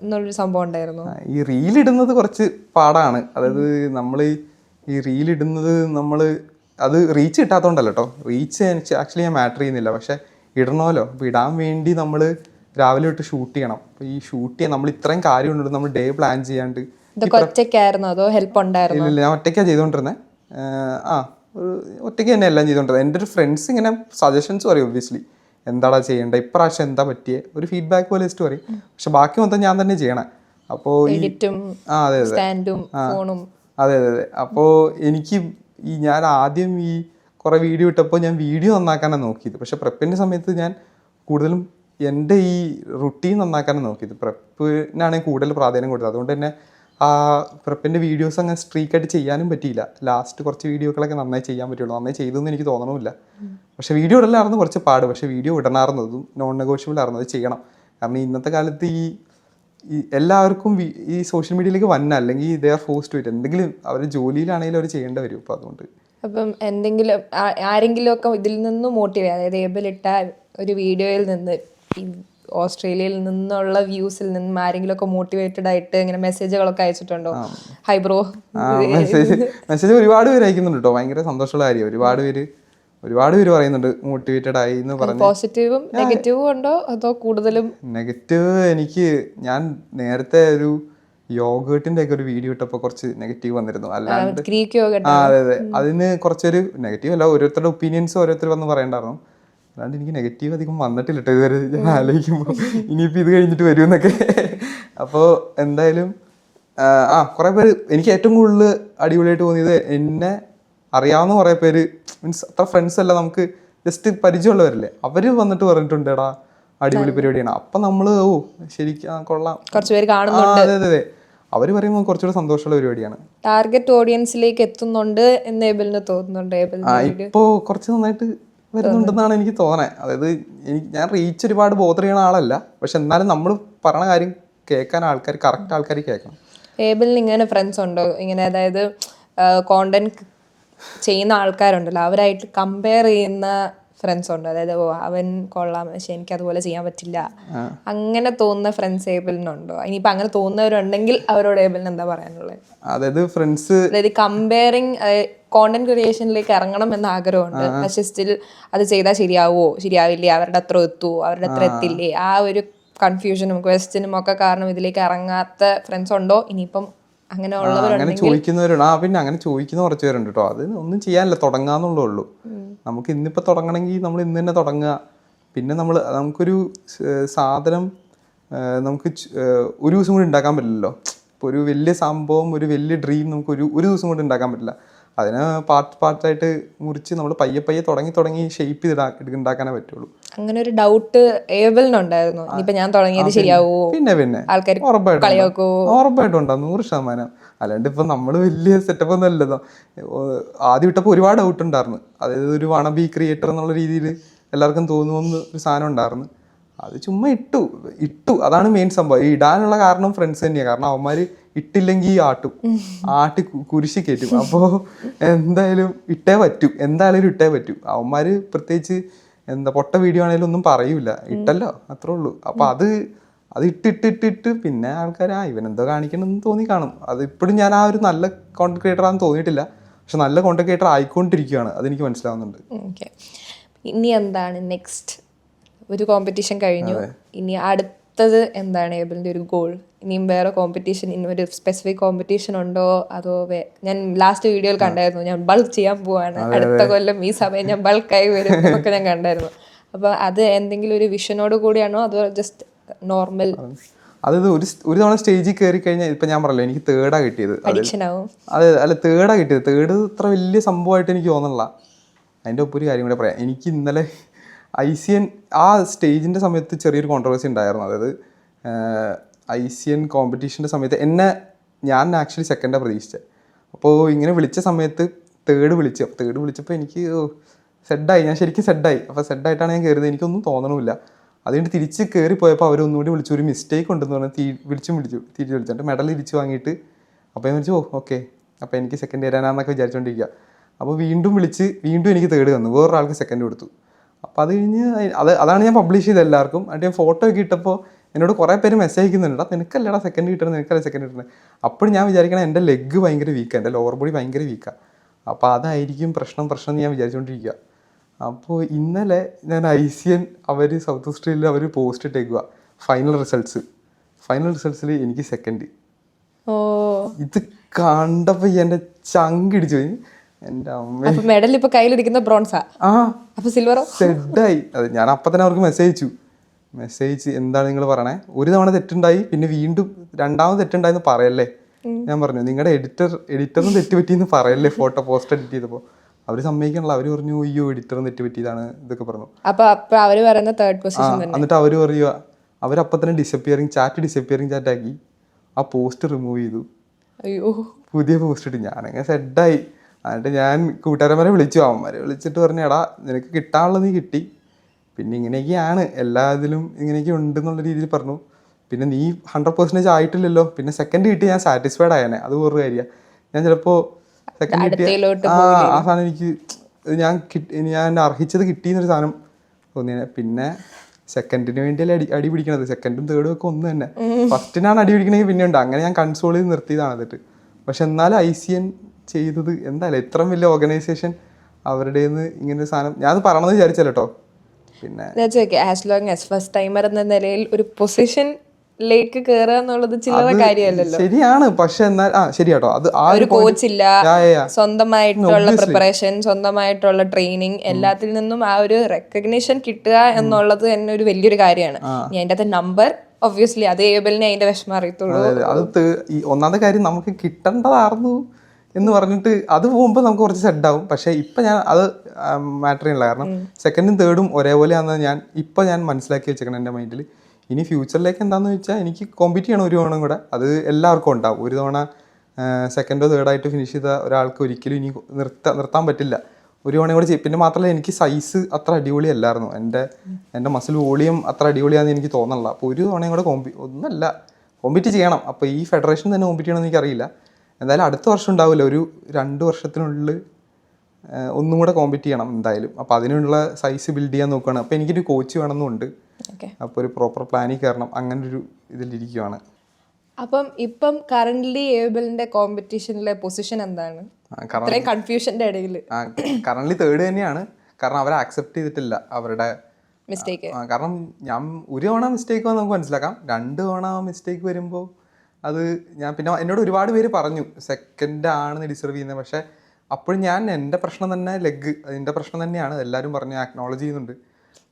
എന്നുള്ളൊരു സംഭവം ഉണ്ടായിരുന്നു. ഈ റീലിടുന്നത് കുറച്ച് പാടാണ്. അതായത് നമ്മൾ ഈ റീലിടുന്നത് അത് റീച്ച് കിട്ടാത്തതുകൊണ്ടല്ലോ കേട്ടോ. റീച്ച് എനിക്ക് ആക്ച്വലി ഞാൻ മാറ്റർ ചെയ്യുന്നില്ല, പക്ഷെ ഇടണമല്ലോ. അപ്പോൾ ഇടാൻ വേണ്ടി നമ്മൾ രാവിലെ തൊട്ട് ഷൂട്ട് ചെയ്യണം. അപ്പോൾ ഈ ഷൂട്ട് ചെയ്യാൻ നമ്മൾ ഇത്രയും കാര്യമുണ്ട്, നമ്മൾ ഡേ പ്ലാൻ ചെയ്യാണ്ട്. ഒറ്റയ്ക്കായിരുന്നോ അതോ ഹെൽപ്പ് ഉണ്ടായിരുന്നു? ഇല്ല, ഞാൻ ഒറ്റയ്ക്കാണ് ചെയ്തുകൊണ്ടിരുന്നത്. ഒറ്റയ്ക്ക് തന്നെ എല്ലാം ചെയ്തുകൊണ്ടിരുന്നത്. എൻ്റെ ഒരു ഫ്രണ്ട്സ് ഇങ്ങനെ സജഷൻസ് പറയും, ഒബ്വിയസ്ലി എന്താടാ ചെയ്യേണ്ടത്, ഇപ്രാവശ്യം എന്താ പറ്റിയേ, ഒരു ഫീഡ്ബാക്ക് പോലെ ലിസ്റ്റ് പറയും. പക്ഷെ ബാക്കി മൊത്തം ഞാൻ തന്നെ ചെയ്യണം. അപ്പോൾ അതെ. അപ്പോൾ എനിക്ക് ഞാൻ ആദ്യം ഈ കുറേ വീഡിയോ ഇട്ടപ്പോൾ ഞാൻ വീഡിയോ നന്നാക്കാനാണ് നോക്കിയത്. പക്ഷെ പ്രെപ്പിൻ്റെ സമയത്ത് ഞാൻ കൂടുതലും എൻ്റെ ഈ റുട്ടീൻ നന്നാക്കാനാണ് നോക്കിയത്. പ്രെപ്പിനാണ് കൂടുതൽ പ്രാധാന്യം കൊടുത്തത്. അതുകൊണ്ട് തന്നെ ആ പ്രെപ്പിൻ്റെ വീഡിയോസ് അങ്ങനെ സ്ട്രീക്കായിട്ട് ചെയ്യാനും പറ്റിയില്ല. ലാസ്റ്റ് കുറച്ച് വീഡിയോകളൊക്കെ നന്നായി ചെയ്യാൻ പറ്റുള്ളൂ. നന്നായി ചെയ്തെന്ന് എനിക്ക് തോന്നണമില്ല. പക്ഷേ വീഡിയോ ഇടലായിരുന്നു കുറച്ച് പാട്. പക്ഷേ വീഡിയോ ഇടണമായിരുന്നതും നോൺ നെഗോഷ്യബിൾ ആയിരുന്നു, അത് ചെയ്യണം. കാരണം ഇന്നത്തെ കാലത്ത് ഈ എല്ലാവർക്കും ഈ സോഷ്യൽ മീഡിയയിലേക്ക് വന്ന അല്ലെങ്കിൽ they are forced to it. എന്തെങ്കിലും അവർ ജോലിയിലാണെങ്കിലും അവർ ചെയ്യേണ്ടി വരും. അപ്പോൾ അതുകൊണ്ട് അപ്പം എന്തെങ്കിലും ആരെങ്കിലും ഒക്കെ ഇതിൽ നിന്ന് മോട്ടിവേറ്റ്, അതായത് ഏബിളിട്ട ഒരു വീഡിയോയിൽ നിന്ന് ഈ ഓസ്ട്രേലിയയിൽ നിന്നുള്ള വ്യൂസിൽ നിന്നും ആരെങ്കിലും ഒക്കെ മോട്ടിവേറ്റഡ് ആയിട്ട് ഇങ്ങനെ മെസ്സേജുകളൊക്കെ അയച്ചിട്ടുണ്ടോ? Hi bro. മെസ്സേജ് ഒരുപാട് പേര് അയക്കുന്നുണ്ട് കേട്ടോ. ഭയങ്കര സന്തോഷമുള്ള കാര്യം. ഒരുപാട് പേര് പറയുന്നുണ്ട് മോട്ടിവേറ്റഡ് ആയി എന്ന് പറഞ്ഞു. പോസിറ്റീവും നെഗറ്റീവും ഉണ്ടോ അതോ കൂടുതലും? നെഗറ്റീവ് ഞാൻ നേരത്തെ ഒരു യോഗേട്ടിന്റെ ഒക്കെ ഒരു വീഡിയോ ഇട്ടപ്പോൾ കുറച്ച് നെഗറ്റീവ് വന്നിരുന്നു. അല്ലാണ്ട് അതെ അതിന് കുറച്ചൊരു നെഗറ്റീവ് അല്ല, ഓരോരുത്തരുടെ ഒപ്പീനിയൻസ് ഓരോരുത്തർ വന്ന് പറയണ്ടായിരുന്നു. അല്ലാണ്ട് എനിക്ക് നെഗറ്റീവ് അധികം വന്നിട്ടില്ല കേട്ടോ ഇതുവരെ. ഞാൻ ആലോചിക്കുമ്പോൾ ഇനിയിപ്പോൾ ഇത് കഴിഞ്ഞിട്ട് വരുമെന്നൊക്കെ. അപ്പോൾ എന്തായാലും കുറേ പേര്, എനിക്ക് ഏറ്റവും കൂടുതൽ അടിപൊളിയായിട്ട് തോന്നിയത് എന്നെ അറിയാവുന്ന കുറേ പേര്, മീൻസ് അത്ര ഫ്രണ്ട്സ് അല്ല, നമുക്ക് ജസ്റ്റ് പരിചയമുള്ളവരല്ലേ, അവർ വന്നിട്ട് പറഞ്ഞിട്ടുണ്ട് എടാ അടിപൊളി പരിപാടിയാണ്. അപ്പം നമ്മൾ ശരിക്കും കൊള്ളാം, കുറച്ച് പേര് കാണുന്നുണ്ട്. അതെ അവർ പറയുമ്പോൾ കുറച്ചുകൂടെ സന്തോഷമുള്ള പരിപാടിയാണ്. ടാർഗറ്റ് ഓഡിയൻസിലേക്ക് എത്തുന്നുണ്ട് എന്ന് ഏബിളിന് തോന്നുന്നുണ്ട്. ഇപ്പോൾ കുറച്ച് നന്നായിട്ട് വരുന്നുണ്ടെന്നാണ് എനിക്ക് തോന്നണേ. അതായത് ഞാൻ റീച്ച് ഒരുപാട് ബോധർ ചെയ്യണ ആളല്ല, പക്ഷെ എന്നാലും നമ്മൾ പറയണ കാര്യം കേൾക്കാൻ കറക്റ്റ് ആൾക്കാർ കേൾക്കണം. ഏബിളിന് ഇങ്ങനെ ഫ്രണ്ട്സ് ഉണ്ടോ ഇങ്ങനെ, അതായത് കോണ്ടന്റ് ചെയ്യുന്ന ആൾക്കാരുണ്ടല്ലോ, അവരായിട്ട് കമ്പയർ ചെയ്യുന്ന ഫ്രണ്ട്സ് ഉണ്ടോ? അതായത് അവൻ കൊള്ളാം പക്ഷെ എനിക്ക് അതുപോലെ ചെയ്യാൻ പറ്റില്ല, അങ്ങനെ തോന്നുന്ന ഫ്രണ്ട്സ് ഏബിളിനുണ്ടോ? ഇനിയിപ്പോൾ അങ്ങനെ തോന്നുന്നവരുണ്ടെങ്കിൽ അവരോട് ഏബിളിന് എന്താ പറയാനുള്ളത്? അതായത് ഫ്രണ്ട്സ്, അതായത് കമ്പയറിങ്, കോണ്ടന്റ് ക്രിയേഷനിലേക്ക് ഇറങ്ങണം എന്ന ആഗ്രഹമുണ്ട്, പക്ഷെ സ്റ്റിൽ അത് ചെയ്താൽ ശരിയാവില്ലേ, അവരുടെ അത്ര എത്തുമോ, അവരുടെ അത്ര എത്തില്ലേ, ആ ഒരു കൺഫ്യൂഷനും ക്വസ്റ്റ്യനും ഒക്കെ കാരണം ഇതിലേക്ക് ഇറങ്ങാത്ത ഫ്രണ്ട്സ് ഉണ്ടോ? ഇനിയിപ്പം അങ്ങനെ ചോദിക്കുന്നവരുണ്ട്. പിന്നെ അങ്ങനെ ചോദിക്കുന്ന കുറച്ച് പേരുണ്ട് കേട്ടോ. അത് ഒന്നും ചെയ്യാനില്ല, തുടങ്ങാന്നുള്ളേ ഉള്ളൂ. നമുക്ക് ഇന്നിപ്പോൾ തുടങ്ങണമെങ്കിൽ നമ്മൾ ഇന്ന് തന്നെ തുടങ്ങുക. പിന്നെ നമുക്കൊരു സാധനം നമുക്ക് ഒരു ദിവസം കൊണ്ട് ഉണ്ടാക്കാൻ പറ്റില്ലല്ലോ. ഇപ്പോൾ ഒരു വലിയ സംഭവം, ഒരു വലിയ ഡ്രീം നമുക്ക് ഒരു ദിവസം കൊണ്ട് ഉണ്ടാക്കാൻ പറ്റില്ല. അതിനെ പാർട്ടായിട്ട് മുറിച്ച് നമ്മൾ പയ്യെ തുടങ്ങി ഷേപ്പ് ചെയ്ത് ഉണ്ടാക്കാനേ പറ്റുള്ളൂ. അങ്ങനെ ഒരു ഡൗട്ട് ഏബിളിനുണ്ടായിരുന്നു, ഇനിയിപ്പോൾ ഞാൻ തുടങ്ങിയത് ശരിയാവോ, പിന്നെ ആൾക്കാർ ഉറപ്പായിട്ടും ഉണ്ടാവും 100%. അല്ലാണ്ട് ഇപ്പം നമ്മൾ വലിയ സെറ്റപ്പ് ഒന്നും അല്ലല്ലോ. ആദ്യം ഇട്ടപ്പോൾ ഒരുപാട് ഡൗട്ട് ഉണ്ടായിരുന്നു. അതായത് ഒരു വണബി ക്രിയേറ്റർ എന്നുള്ള രീതിയിൽ എല്ലാവർക്കും തോന്നുമെന്ന് ഒരു സാധനം ഉണ്ടായിരുന്നു. അത് ചുമ്മാ ഇട്ടു അതാണ് മെയിൻ സംഭവം. ഈ ഇടാനുള്ള കാരണം ഫ്രണ്ട്സ് തന്നെയാണ്. കാരണം അവന്മാർ ഇട്ടില്ലെങ്കിൽ ആട്ടി കുരിശി കയറ്റും. അപ്പോൾ എന്തായാലും ഇട്ടേ പറ്റൂ. അവന്മാർ പ്രത്യേകിച്ച് പൊട്ട വീഡിയോ ആണെങ്കിലും ഒന്നും പറയൂല, ഇട്ടല്ലോ അത്രേ ഉള്ളൂ. അപ്പോൾ അത് ഇട്ടിട്ട് പിന്നെ ആൾക്കാർ ഇവനെന്തോ കാണിക്കണമെന്ന് തോന്നി കാണും. അത് ഇപ്പോഴും ഞാൻ ആ ഒരു നല്ല കോണ്ടന്റ് ക്രിയേറ്റർ ആണെന്ന് തോന്നിയിട്ടില്ല, പക്ഷെ നല്ല കോണ്ടന്റ് ക്രിയേറ്റർ ആയിക്കൊണ്ടിരിക്കുകയാണ്, അതെനിക്ക് മനസ്സിലാവുന്നുണ്ട്. ഇനി എന്താണ് നെക്സ്റ്റ്? ഒരു കോമ്പറ്റീഷൻ കഴിഞ്ഞു, ഇനി അടുത്തത് എന്താണ് ഏബിളിൻ്റെ ഒരു ഗോൾ? ഇനിയും വേറെ കോമ്പറ്റീഷൻ, ഇനി ഒരു സ്പെസിഫിക് കോമ്പറ്റീഷൻ ഉണ്ടോ? അതോ ഞാൻ ലാസ്റ്റ് വീഡിയോയിൽ കണ്ടായിരുന്നു ഞാൻ ബൾക്ക് ചെയ്യാൻ പോവാണ്, അടുത്ത കൊല്ലം ഈ സമയം ഞാൻ ബൾക്കായി വരും എന്നൊക്കെ ഞാൻ കണ്ടായിരുന്നു. അപ്പോൾ അത് എന്തെങ്കിലും ഒരു വിഷനോട് കൂടിയാണോ അതോ ജസ്റ്റ് നോർമൽ? അതായത് ഒരു തവണ സ്റ്റേജിൽ കയറി കഴിഞ്ഞാൽ ഇപ്പം ഞാൻ പറഞ്ഞല്ലോ എനിക്ക് തേർഡാണ് കിട്ടിയത്. തേർഡാണ് കിട്ടിയത്. തേർഡ് ഇത്ര വലിയ സംഭവമായിട്ട് എനിക്ക് തോന്നുന്നില്ല. അതിൻ്റെ ഒപ്പം ഒരു കാര്യം കൂടെ പറയാം. എനിക്ക് ഇന്നലെ ICN ആ സ്റ്റേജിൻ്റെ സമയത്ത് ചെറിയൊരു കോൺട്രവേഴ്സി ഉണ്ടായിരുന്നു. അതായത് ICN കോമ്പറ്റീഷൻ്റെ സമയത്ത് ഞാൻ ആക്ച്വലി സെക്കൻഡാണ് പ്രതീക്ഷിച്ചത്. അപ്പോൾ ഇങ്ങനെ വിളിച്ച സമയത്ത് തേർഡ് വിളിച്ചപ്പോൾ എനിക്ക് ഞാൻ ശരിക്കും സെഡായി. അപ്പോൾ സെഡായിട്ടാണ് ഞാൻ കയറിയത്. എനിക്കൊന്നും തോന്നണമില്ല. അതുകൊണ്ട് തിരിച്ച് കയറിപ്പോയപ്പോൾ അവരൊന്നുകൂടി വിളിച്ചു, ഒരു മിസ്റ്റേക്ക് ഉണ്ടെന്ന് പറഞ്ഞാൽ തിരിച്ചു വിളിച്ചിട്ട് മെഡൽ തിരിച്ചു വാങ്ങിയിട്ട്. അപ്പോൾ ഞാൻ വിളിച്ചു ഓക്കെ, അപ്പോൾ എനിക്ക് സെക്കൻഡ് തരാനാന്നൊക്കെ വിചാരിച്ചുകൊണ്ടിരിക്കുക. അപ്പോൾ വീണ്ടും എനിക്ക് തേർഡ് തന്നു, വേറൊരാൾക്ക് സെക്കൻഡ് കൊടുത്തു. അപ്പോൾ അത് കഴിഞ്ഞ് അതാണ് ഞാൻ പബ്ലിഷ് ചെയ്തത് എല്ലാവർക്കും. എന്നിട്ട് ഞാൻ ഫോട്ടോ ഒക്കെ ഇട്ടപ്പോൾ എന്നോട് കുറേ പേര് മെസ്സേജ് അയക്കുന്നുണ്ട്, നിനക്കല്ലടാ സെക്കൻഡ് കിട്ടുന്നത്. അപ്പോൾ ഞാൻ വിചാരിക്കണം എൻ്റെ ലെഗ് ഭയങ്കര വീക്കാണ്, എൻ്റെ ലോവർ ബോഡി ഭയങ്കര വീക്കാണ്. അപ്പോൾ അതായിരിക്കും പ്രശ്നം എന്ന് ഞാൻ വിചാരിച്ചുകൊണ്ടിരിക്കുക. അപ്പോൾ ഇന്നലെ ഞാൻ ICN സൗത്ത് ഓസ്ട്രേലിയയിൽ അവർ പോസ്റ്റ് ഇട്ടേക്കുക ഫൈനൽ റിസൾട്ട്സിൽ എനിക്ക് സെക്കൻഡ്. ഇത് കണ്ടപ്പോൾ എൻ്റെ ചങ്കിടിച്ചു പോയി. എൻ്റെ അമ്മ, മെഡൽ ഇപ്പോൾ കയ്യിലിരിക്കുന്ന ബ്രോൺസാ, അപ്പോൾ സിൽവറോ? സെഡായി. അത് ഞാൻ അപ്പം തന്നെ അവർക്ക് മെസ്സേജ് എന്താണ് നിങ്ങൾ പറയണേ, ഒരു തവണ തെറ്റുണ്ടായി പിന്നെ വീണ്ടും രണ്ടാമത് തെറ്റുണ്ടായെന്ന് പറയല്ലേ. ഞാൻ പറഞ്ഞു നിങ്ങളുടെ എഡിറ്ററിന് തെറ്റുപറ്റിയെന്ന് പറയല്ലേ ഫോട്ടോ പോസ്റ്റ് എഡിറ്റ് ചെയ്തപ്പോൾ. അവർ സമ്മതിക്കണല്ലോ, അവർ പറഞ്ഞു അയ്യോ എഡിറ്ററിന് തെറ്റുപറ്റിയതാണ് ഇതൊക്കെ പറഞ്ഞു. അപ്പൊ അവര് പറയുന്ന തേർഡ് പൊസിഷൻ എന്നിട്ട് അവർ പറയുക അവരപ്പം തന്നെ ചാറ്റ് ഡിസപ്പിയറിങ് ചാറ്റാക്കി ആ പോസ്റ്റ് റിമൂവ് ചെയ്തു, അയ്യോ പുതിയ പോസ്റ്റ് ഇട്ട്. ഞാനങ്ങനെ സെഡായി. എന്നിട്ട് ഞാൻ കൂട്ടുകാരന്മാരെ വിളിച്ചു, അവന്മാരെ വിളിച്ചിട്ട് പറഞ്ഞു എടാ നിനക്ക് കിട്ടാനുള്ളത് നീ കിട്ടി, പിന്നെ ഇങ്ങനെയൊക്കെയാണ് എല്ലാ ഇതിലും ഇങ്ങനെയൊക്കെ ഉണ്ടെന്നുള്ള രീതിയിൽ പറഞ്ഞു. പിന്നെ നീ 100% ആയിട്ടില്ലല്ലോ, പിന്നെ സെക്കൻഡ് കിട്ടി ഞാൻ സാറ്റിസ്ഫൈഡ് ആയേനെ, അത് വേറൊരു കാര്യമാണ്. ഞാൻ ചിലപ്പോൾ സെക്കൻഡ് കിട്ടിയ ആ സാധനം എനിക്ക് ഞാൻ അർഹിച്ചത് കിട്ടിയെന്നൊരു സാധനം തോന്നിയത്. പിന്നെ സെക്കൻഡിന് വേണ്ടിയല്ലേ അടി പിടിക്കണത്, സെക്കൻഡും തേർഡും ഒക്കെ ഒന്ന് തന്നെ. ഫസ്റ്റിനാണ് അടി പിടിക്കണമെങ്കിൽ പിന്നെ ഉണ്ട്, അങ്ങനെ ഞാൻ കൺസോൾ ചെയ്ത് നിർത്തിയതാണ് എന്നിട്ട്. പക്ഷെ എന്നാലും ICN ചെയ്തത് എന്തായാലും ഇത്രയും വലിയ ഓർഗനൈസേഷൻ അവരുടെ ഇങ്ങനെ ഒരു സാധനം ഞാൻ അത് പറയണമെന്ന് വിചാരിച്ചല്ലോ കേട്ടോ. പിന്നെ as long as first timer എന്ന നിലയിൽ ഒരു പൊസിഷനിലേക്ക് കയറുക എന്നുള്ളത് ചില്ലറ കാര്യമല്ലല്ലോ. ശരിയാണ്, പക്ഷെ എന്നാൽ ശരിയാട്ടോ, അത് ആ ഒരു കോച്ചില്ല, സ്വന്തമായിട്ടുള്ള പ്രിപ്പറേഷൻ, സ്വന്തമായിട്ടുള്ള ട്രെയിനിങ്, എല്ലാത്തിൽ നിന്നും ആ ഒരു റെക്കഗ്നീഷൻ കിട്ടുക എന്നുള്ളത് തന്നെ ഒരു വലിയൊരു കാര്യമാണ്. ഞാൻ അതിൻ്റെ അകത്ത് നമ്പർ ഒബ്വിയസ്ലി അത് ഏബിളിനെ അതിന്റെ വിഷമം അറിയത്തുള്ളൂ. അത് ഒന്നാമത്തെ കാര്യം നമുക്ക് കിട്ടേണ്ടതായിരുന്നു എന്ന് പറഞ്ഞിട്ട് അത് പോകുമ്പോൾ നമുക്ക് കുറച്ച് സെഡാവും. പക്ഷേ ഇപ്പം ഞാൻ അത് മാറ്റർ ചെയ്യണില്ല, കാരണം സെക്കൻഡും തേർഡും ഒരേപോലെയാണെന്ന് ഞാൻ മനസ്സിലാക്കി വെച്ചേക്കണം എൻ്റെ മൈൻഡിൽ. ഇനി ഫ്യൂച്ചറിലേക്ക് എന്താണെന്ന് വെച്ചാൽ എനിക്ക് കോമ്പീറ്റ് ചെയ്യണം ഒരു തവണ കൂടെ, അത് എല്ലാവർക്കും ഉണ്ടാവും. ഒരു തവണ സെക്കൻഡോ തേർഡായിട്ട് ഫിനിഷ് ചെയ്ത ഒരാൾക്ക് ഒരിക്കലും ഇനി നിർത്താൻ പറ്റില്ല, ഒരു തവണ കൂടെ ചെയ്യും. പിന്നെ മാത്രമല്ല എനിക്ക് സൈസ് അത്ര അടിപൊളിയല്ലായിരുന്നു, എൻ്റെ മസിൽ വോളിയം അത്ര അടിപൊളിയാണെന്ന് എനിക്ക് തോന്നണില്ല. അപ്പോൾ ഒരു തവണയും കൂടെ കോമ്പീറ്റ് ചെയ്യണം. അപ്പോൾ ഈ ഫെഡറേഷൻ തന്നെ കോമ്പീറ്റ് ചെയ്യണമെന്ന് എനിക്കറിയില്ല. എന്തായാലും അടുത്ത വർഷം ഉണ്ടാവില്ല, ഒരു 2 വർഷത്തിനുള്ളിൽ ഒന്നും കൂടെ കോമ്പീറ്റ് ചെയ്യണം എന്തായാലും. അപ്പോൾ അതിനുള്ള സൈസ് ബിൽഡ് ചെയ്യാൻ നോക്കുകയാണ്. അപ്പോൾ എനിക്കൊരു കോച്ച് വേണമെന്നുണ്ട്, അപ്പോൾ ഒരു പ്രോപ്പർ പ്ലാനിൽ കയറണം, അങ്ങനെ ഒരു ഇതിലിരിക്കുവാണ്. അപ്പം ഇപ്പം കറന്റ്ലി ഏബിളിന്റെ കോമ്പറ്റീഷനിലെ പൊസിഷൻ എന്താണ്? കൺഫ്യൂഷന്റെ ഇടയിൽ കറന്റ്ലി തേർഡ് തന്നെയാണ്, കാരണം അവരെ ആക്സെപ്റ്റ് ചെയ്തിട്ടില്ല അവരുടെ മിസ്റ്റേക്ക്. കാരണം ഞാൻ ഒരു തവണ മിസ്റ്റേക്ക് വന്ന് നമുക്ക് മനസ്സിലാക്കാം, 2 തവണ മിസ്റ്റേക്ക് വരുമ്പോൾ അത് പിന്നെ എന്നോട് ഒരുപാട് പേര് പറഞ്ഞു സെക്കൻഡ് ആണെന്ന് ഡിസർവ് ചെയ്യുന്നത്. പക്ഷേ അപ്പോഴും എൻ്റെ പ്രശ്നം തന്നെ അതിൻ്റെ പ്രശ്നം തന്നെയാണ്, എല്ലാവരും പറഞ്ഞ് അക്നോളജ് ചെയ്യുന്നുണ്ട്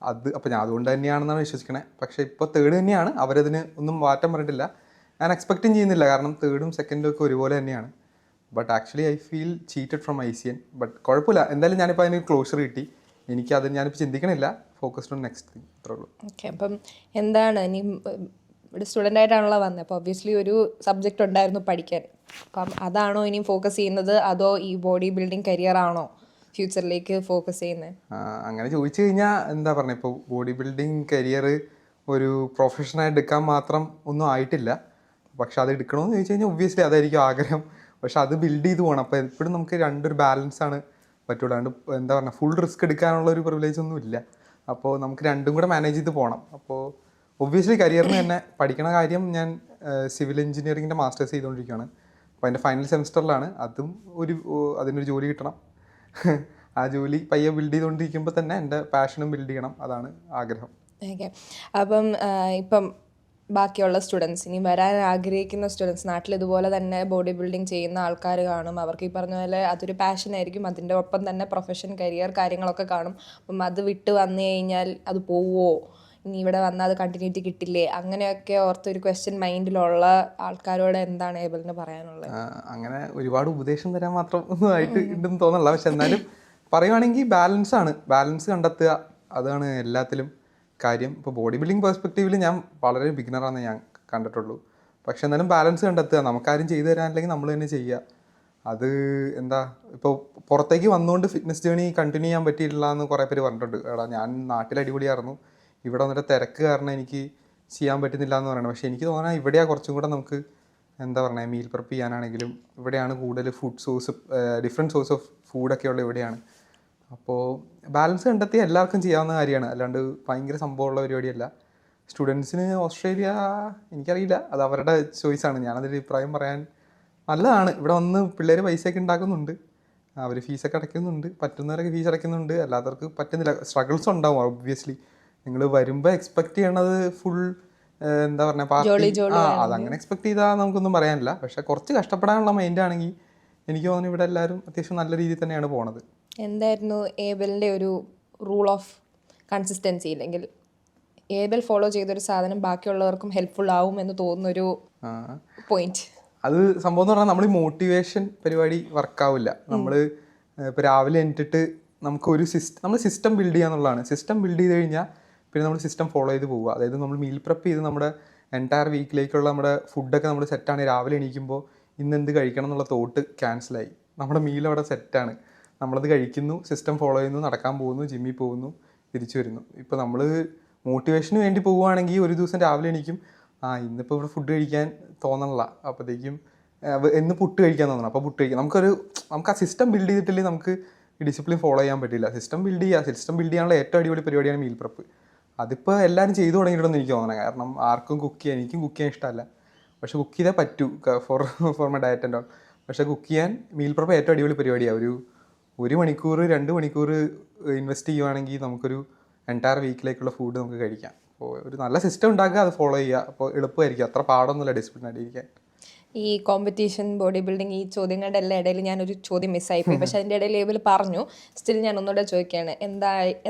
അത്. അപ്പോൾ ഞാൻ അതുകൊണ്ട് തന്നെയാണെന്നാണ് വിശ്വസിക്കണേ. പക്ഷേ ഇപ്പോൾ തേർഡ് തന്നെയാണ്, അവരതിന് ഒന്നും മാറ്റം പറഞ്ഞിട്ടില്ല. ഞാൻ എക്സ്പെക്റ്റും ചെയ്യുന്നില്ല, കാരണം തേർഡും സെക്കൻഡും ഒക്കെ ഒരുപോലെ തന്നെയാണ്. But actually I feel cheated from ICN. But കുഴപ്പമില്ല, എന്തായാലും ഞാനിപ്പോൾ അതിന് ക്ലോഷർ കിട്ടി. ഞാനിപ്പോൾ ചിന്തിക്കണില്ല, ഫോക്കസ്ഡ് ഓൺ നെക്സ്റ്റ് തിങ്, അത്രേ ഉള്ളൂ. ഓക്കെ, അപ്പം എന്താണ് ഇനി ഇവിടെ സ്റ്റുഡൻ്റ് ആയിട്ടാണല്ലോ വന്നത്, അപ്പോൾ ഒബ്വിയസ്ലി ഒരു സബ്ജക്റ്റ് ഉണ്ടായിരുന്നു പഠിക്കാൻ. അപ്പം അതാണോ ഇനി ഫോക്കസ് ചെയ്യുന്നത്, അതോ ഈ ബോഡി ബിൽഡിംഗ് കരിയർ ആണോ ഫ്യൂച്ചറിലേക്ക് ഫോക്കസ് ചെയ്യുന്നത്? അങ്ങനെ ചോദിച്ചു കഴിഞ്ഞാൽ എന്താ പറഞ്ഞത്, ഇപ്പോൾ ബോഡി ബിൽഡിംഗ് കരിയർ ഒരു പ്രൊഫഷനായി എടുക്കാൻ മാത്രം ഒന്നും ആയിട്ടില്ല. പക്ഷെ അത് എടുക്കണമെന്ന് ചോദിച്ചു കഴിഞ്ഞാൽ ഒബ്വിയസ്ലി അതായിരിക്കും ആഗ്രഹം. പക്ഷെ അത് ബിൽഡ് ചെയ്ത് പോകണം. അപ്പോൾ എപ്പോഴും നമുക്ക് രണ്ടൊരു ബാലൻസാണ് പറ്റുള്ളൂ. അതുകൊണ്ട് എന്താ പറയുക, ഫുൾ റിസ്ക് എടുക്കാനുള്ള ഒരു പ്രിവിലേജ് ഒന്നും ഇല്ല. അപ്പോൾ നമുക്ക് രണ്ടും കൂടെ മാനേജ് ചെയ്ത് പോകണം. അപ്പോൾ ഒബ്വിയസ്ലി കരിയറിന് തന്നെ പഠിക്കണ കാര്യം ഞാൻ സിവിൽ എഞ്ചിനീയറിങ്ങിൻ്റെ മാസ്റ്റേഴ്സ് ചെയ്തുകൊണ്ടിരിക്കുകയാണ്. അപ്പോൾ അതിൻ്റെ ഫൈനൽ സെമിസ്റ്ററിലാണ്. അതിനൊരു ജോലി കിട്ടണം. ആ ജോലി പയ്യെ ബിൽഡ് ചെയ്തുകൊണ്ടിരിക്കുമ്പോൾ തന്നെ എൻ്റെ പാഷനും ബിൽഡ് ചെയ്യണം, അതാണ് ആഗ്രഹം. ഓക്കെ, അപ്പം ഇപ്പം ബാക്കിയുള്ള സ്റ്റുഡൻസ്, ഇനി വരാൻ ആഗ്രഹിക്കുന്ന സ്റ്റുഡൻസ്, നാട്ടിൽ ഇതുപോലെ തന്നെ ബോഡി ബിൽഡിംഗ് ചെയ്യുന്ന ആൾക്കാർ കാണും. അവർക്ക് ഈ പറഞ്ഞ പോലെ അതൊരു പാഷനായിരിക്കും, അതിൻ്റെ ഒപ്പം തന്നെ പ്രൊഫഷൻ, കരിയർ കാര്യങ്ങളൊക്കെ കാണും. അപ്പം അത് വിട്ട് വന്നു കഴിഞ്ഞാൽ അത് പോവുമോ, ഇനി ഇവിടെ വന്നാൽ അത് കണ്ടിന്യൂറ്റി കിട്ടില്ലേ, അങ്ങനെയൊക്കെ ഓർത്തൊരു ക്വസ്റ്റ്യൻ മൈൻഡിലുള്ള ആൾക്കാരോട് എന്താണ് ഏബിളിന് പറയാനുള്ളത്? അങ്ങനെ ഒരുപാട് ഉപദേശം തരാൻ മാത്രം ഒന്നും ആയിട്ട് ഉണ്ടെന്ന് തോന്നുന്നില്ല. പക്ഷെ എന്നാലും പറയുവാണെങ്കിൽ ബാലൻസ് കണ്ടെത്തുക, അതാണ് എല്ലാത്തിലും കാര്യം. ഇപ്പോൾ ബോഡി ബിൽഡിംഗ് പെർസ്പെക്റ്റീവിൽ ഞാൻ വളരെ ബിഗിനറാണെന്ന് ഞാൻ കണ്ടിട്ടുള്ളൂ. പക്ഷെ എന്നാലും ബാലൻസ് കണ്ടെത്തുക, നമുക്കാരും ചെയ്തു തരാനില്ലെങ്കിൽ നമ്മൾ തന്നെ ചെയ്യുക. അത് എന്താ, ഇപ്പോൾ പുറത്തേക്ക് വന്നുകൊണ്ട് ഫിറ്റ്നസ് ജേണി കണ്ടിന്യൂ ചെയ്യാൻ പറ്റിയിട്ടില്ല എന്ന് കുറേ പേര് പറഞ്ഞിട്ടുണ്ട്. എടാ ഞാൻ നാട്ടിൽ അടിപൊളിയായിരുന്നു, ഇവിടെ വന്നിട്ട് തിരക്ക് കാരണം എനിക്ക് ചെയ്യാൻ പറ്റുന്നില്ല എന്ന് പറയണം. പക്ഷേ എനിക്ക് തോന്നുന്നത് ഇവിടെയാണ് കുറച്ചും കൂടെ നമുക്ക് എന്താ പറയുക, മീൽ പ്രിപ്പ് ചെയ്യാനാണെങ്കിലും ഇവിടെയാണ് കൂടുതൽ ഡിഫറെൻറ്റ് സോഴ്സ് ഓഫ് ഫുഡൊക്കെ ഉള്ള ഇവിടെയാണ്. അപ്പോൾ ബാലൻസ് കണ്ടെത്തി എല്ലാവർക്കും ചെയ്യാവുന്ന കാര്യമാണ്, അല്ലാണ്ട് ഭയങ്കര സംഭവമുള്ള പരിപാടിയല്ല. സ്റ്റുഡൻസിന് ഓസ്ട്രേലിയ എനിക്കറിയില്ല, അത് അവരുടെ ചോയ്സാണ്. ഞാനതിൽ അഭിപ്രായം പറയാൻ നല്ലതാണ്. ഇവിടെ വന്ന് പിള്ളേർ പൈസയൊക്കെ ഉണ്ടാക്കുന്നുണ്ട്, അവർ ഫീസൊക്കെ അടയ്ക്കുന്നുണ്ട്, പറ്റുന്നവരൊക്കെ ഫീസ് അടയ്ക്കുന്നുണ്ട്, അല്ലാത്തവർക്ക് പറ്റുന്നില്ല. സ്ട്രഗിൾസ് ഉണ്ടാവും ഒബ്വിയസ്ലി. നിങ്ങൾ വരുമ്പോൾ എക്സ്പെക്ട് ചെയ്യണത് ഫുൾ എന്താ പറയുക പാർട്ടി, അതങ്ങനെ എക്സ്പെക്ട് ചെയ്താൽ നമുക്കൊന്നും പറയാനില്ല. പക്ഷെ കുറച്ച് കഷ്ടപ്പെടാനുള്ള മൈൻഡാണെങ്കിൽ എനിക്ക് തോന്നുന്നു ഇവിടെ എല്ലാവരും അത്യാവശ്യം നല്ല രീതിയിൽ തന്നെയാണ് പോണത്. എന്തായിരുന്നു ഏബിളിൻ്റെ ഒരു റൂൾ ഓഫ് കൺസിസ്റ്റൻസി, അല്ലെങ്കിൽ ഏബിൾ ഫോളോ ചെയ്തൊരു സാധനം ബാക്കിയുള്ളവർക്കും ഹെൽപ്ഫുൾ ആവും എന്ന് തോന്നുന്നൊരു പോയിന്റ്? അത് സംഭവം എന്ന് പറഞ്ഞാൽ നമ്മൾ ഈ മോട്ടിവേഷൻ പരിപാടി വർക്കാവില്ല. നമ്മൾ ഇപ്പോൾ രാവിലെ എണീറ്റിട്ട് നമുക്ക് ഒരു നമ്മൾ സിസ്റ്റം ബിൽഡ് ചെയ്യുക എന്നുള്ളതാണ്. സിസ്റ്റം ബിൽഡ് ചെയ്ത് കഴിഞ്ഞാൽ പിന്നെ നമ്മൾ സിസ്റ്റം ഫോളോ ചെയ്ത് പോവുക. അതായത് നമ്മൾ മീൽ പ്രെപ്പ് ചെയ്ത് നമ്മുടെ എൻറ്റയർ വീക്കിലേക്കുള്ള നമ്മുടെ ഫുഡൊക്കെ നമ്മൾ സെറ്റാണ്. രാവിലെ എണീക്കുമ്പോൾ ഇന്ന് എന്ത് കഴിക്കണം എന്നുള്ള തോട്ട് ക്യാൻസലായി. നമ്മുടെ മീൽ അവിടെ സെറ്റാണ്. നമ്മളത് കഴിക്കുന്നു, സിസ്റ്റം ഫോളോ ചെയ്യുന്നു, നടക്കാൻ പോകുന്നു, ജിമ്മിൽ പോകുന്നു, തിരിച്ചു വരുന്നു. ഇപ്പോൾ നമ്മൾ മോട്ടിവേഷന് വേണ്ടി പോവുകയാണെങ്കിൽ ഒരു ദിവസം രാവിലെ എണീക്കും, ഇന്നിപ്പോൾ ഇവിടെ ഫുഡ് കഴിക്കാൻ തോന്നണില്ല, അപ്പോഴത്തേക്കും എന്ന് പുട്ട് കഴിക്കാൻ തോന്നണം, അപ്പോൾ പുട്ട് കഴിക്കാം. നമുക്ക് ആ സിസ്റ്റം ബിൽഡ് ചെയ്തിട്ടില്ലെങ്കിൽ നമുക്ക് ഈ ഡിസിപ്ലിൻ ഫോളോ ചെയ്യാൻ പറ്റില്ല. സിസ്റ്റം ബിൽഡ് ചെയ്യാനുള്ള ഏറ്റവും അടിപൊളി പരിപാടിയാണ് മീൽ പ്രെപ്പ്. അതിപ്പോൾ എല്ലാവരും ചെയ്തു തുടങ്ങിയിട്ടുണ്ടെന്ന് എനിക്ക് തോന്നണം. കാരണം ആർക്കും എനിക്കും കുക്ക് ചെയ്യാൻ ഇഷ്ടമല്ല, പക്ഷേ കുക്ക് ചെയ്തേ പറ്റൂ for my diet and all. പക്ഷേ കുക്ക് ചെയ്യാൻ മീൽ പ്രെപ്പ് ഏറ്റവും അടിപൊളി പരിപാടിയാണ്. ഒരു മണിക്കൂർ 2 മണിക്കൂർ ഇൻവെസ്റ്റ് ചെയ്യുവാണെങ്കിൽ നമുക്കൊരു എൻറ്റയർ വീക്കിലേക്കുള്ള ഫുഡ് നമുക്ക് കഴിക്കാം. അപ്പോൾ ഒരു നല്ല സിസ്റ്റം ഉണ്ടാക്കുക, അത് ഫോളോ ചെയ്യുക. അപ്പോൾ എളുപ്പമായിരിക്കും, അത്ര പാടൊന്നുമില്ല ഡിസിപ്ലിൻ ആയിരിക്കാൻ. ഈ കോമ്പറ്റീഷൻ, ബോഡി ബിൽഡിങ്, ഈ ചോദ്യങ്ങളുടെ എല്ലാം ഇടയിൽ ഞാനൊരു ചോദ്യം മിസ്സായിപ്പോയി. പക്ഷെ അതിൻ്റെ ഇടയിൽ ഏബിൾ പറഞ്ഞു. സ്റ്റിൽ ഞാൻ ഒന്നുകൂടെ ചോദിക്കുകയാണ്,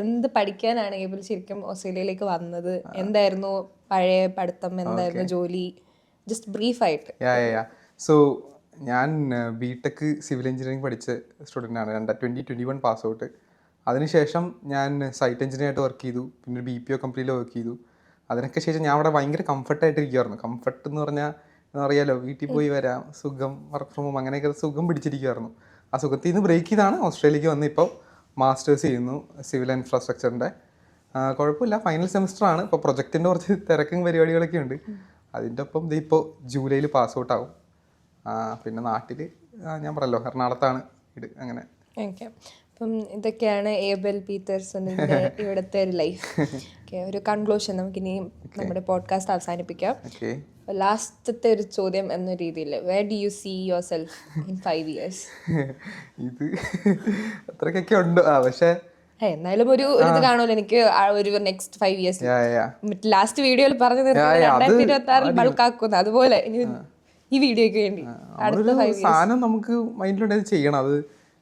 എന്ത് പഠിക്കാനാണ് ഏബിൾ ശരിക്കും ഓസ്ട്രേലിയയിലേക്ക് വന്നത്? എന്തായിരുന്നു പഴയ പഠിത്തം, എന്തായിരുന്നു ജോലി? ജസ്റ്റ് ബ്രീഫായിട്ട്. സോ ഞാൻ ബിടെക് സിവിൽ എഞ്ചിനീയറിംഗ് പഠിച്ച സ്റ്റുഡൻ്റാണ്. 2021 പാസ് ഔട്ട്. അതിനുശേഷം ഞാൻ സൈറ്റ് എഞ്ചിനീയറായിട്ട് വർക്ക് ചെയ്തു. പിന്നെ ഒരു BPO കമ്പനിയിൽ വർക്ക് ചെയ്തു. അതിനൊക്കെ ശേഷം ഞാൻ അവിടെ ഭയങ്കര കംഫർട്ടായിട്ടിരിക്കുമായിരുന്നു. കംഫർട്ട് എന്ന് പറഞ്ഞാൽ അറിയാലോ, വീട്ടിൽ പോയി വരാം, സുഖം, വർക്ക് ഫ്രം ഹോം, അങ്ങനെയൊക്കെ സുഖം പിടിച്ചിരിക്കുമായിരുന്നു. ആ സുഖത്തിൽ നിന്ന് ബ്രേക്ക് ചെയ്താണ് ഓസ്ട്രേലിയക്ക് വന്ന് ഇപ്പോൾ മാസ്റ്റേഴ്സ് ചെയ്യുന്നു സിവിൽ ഇൻഫ്രാസ്ട്രക്ചറിൻ്റെ. കുഴപ്പമില്ല, ഫൈനൽ സെമിസ്റ്ററാണ്. ഇപ്പോൾ പ്രൊജക്റ്റിൻ്റെ കുറച്ച് തിരക്കും പരിപാടികളൊക്കെ ഉണ്ട്. അതിൻ്റെ ഒപ്പം ഇപ്പോൾ ജൂലൈയിൽ പാസ് ഔട്ട് ആവും. പിന്നെ നാട്ടിൽ ഞാൻ പറയല്ലോ എറണാകുളത്താണ് വീട്. അങ്ങനെ ഓക്കെ. അപ്പം ഇതൊക്കെയാണ് ഏബൽ പീറ്റേഴ്സണിൻ്റെ ഇവിടുത്തെ ഒരു ലൈഫ്. ഓക്കെ, ഒരു കൺക്ലൂഷൻ നമുക്കിനി നമ്മുടെ പോഡ്കാസ്റ്റ് അവസാനിപ്പിക്കാം. ലാസ്റ്റത്തെ ഒരു ചോദ്യം എന്ന രീതിയിൽ, where do you see yourself in 5 years? ഇത് അത്രക്കൊക്കെ ഉണ്ട്, പക്ഷേ എന്നാലും ഒരു ഇത് കാണുമല്ലോ എനിക്ക് ഒരു നെക്സ്റ്റ് 5 years. ലാസ്റ്റ് വീഡിയോയിൽ പറഞ്ഞു 2026 ബൾക്കാക്കുന്നു, അതുപോലെ ഈ വീഡിയോയ്ക്ക് വേണ്ടി സാധനം നമുക്ക് മൈൻഡിലുണ്ടായത് ചെയ്യണം. അത്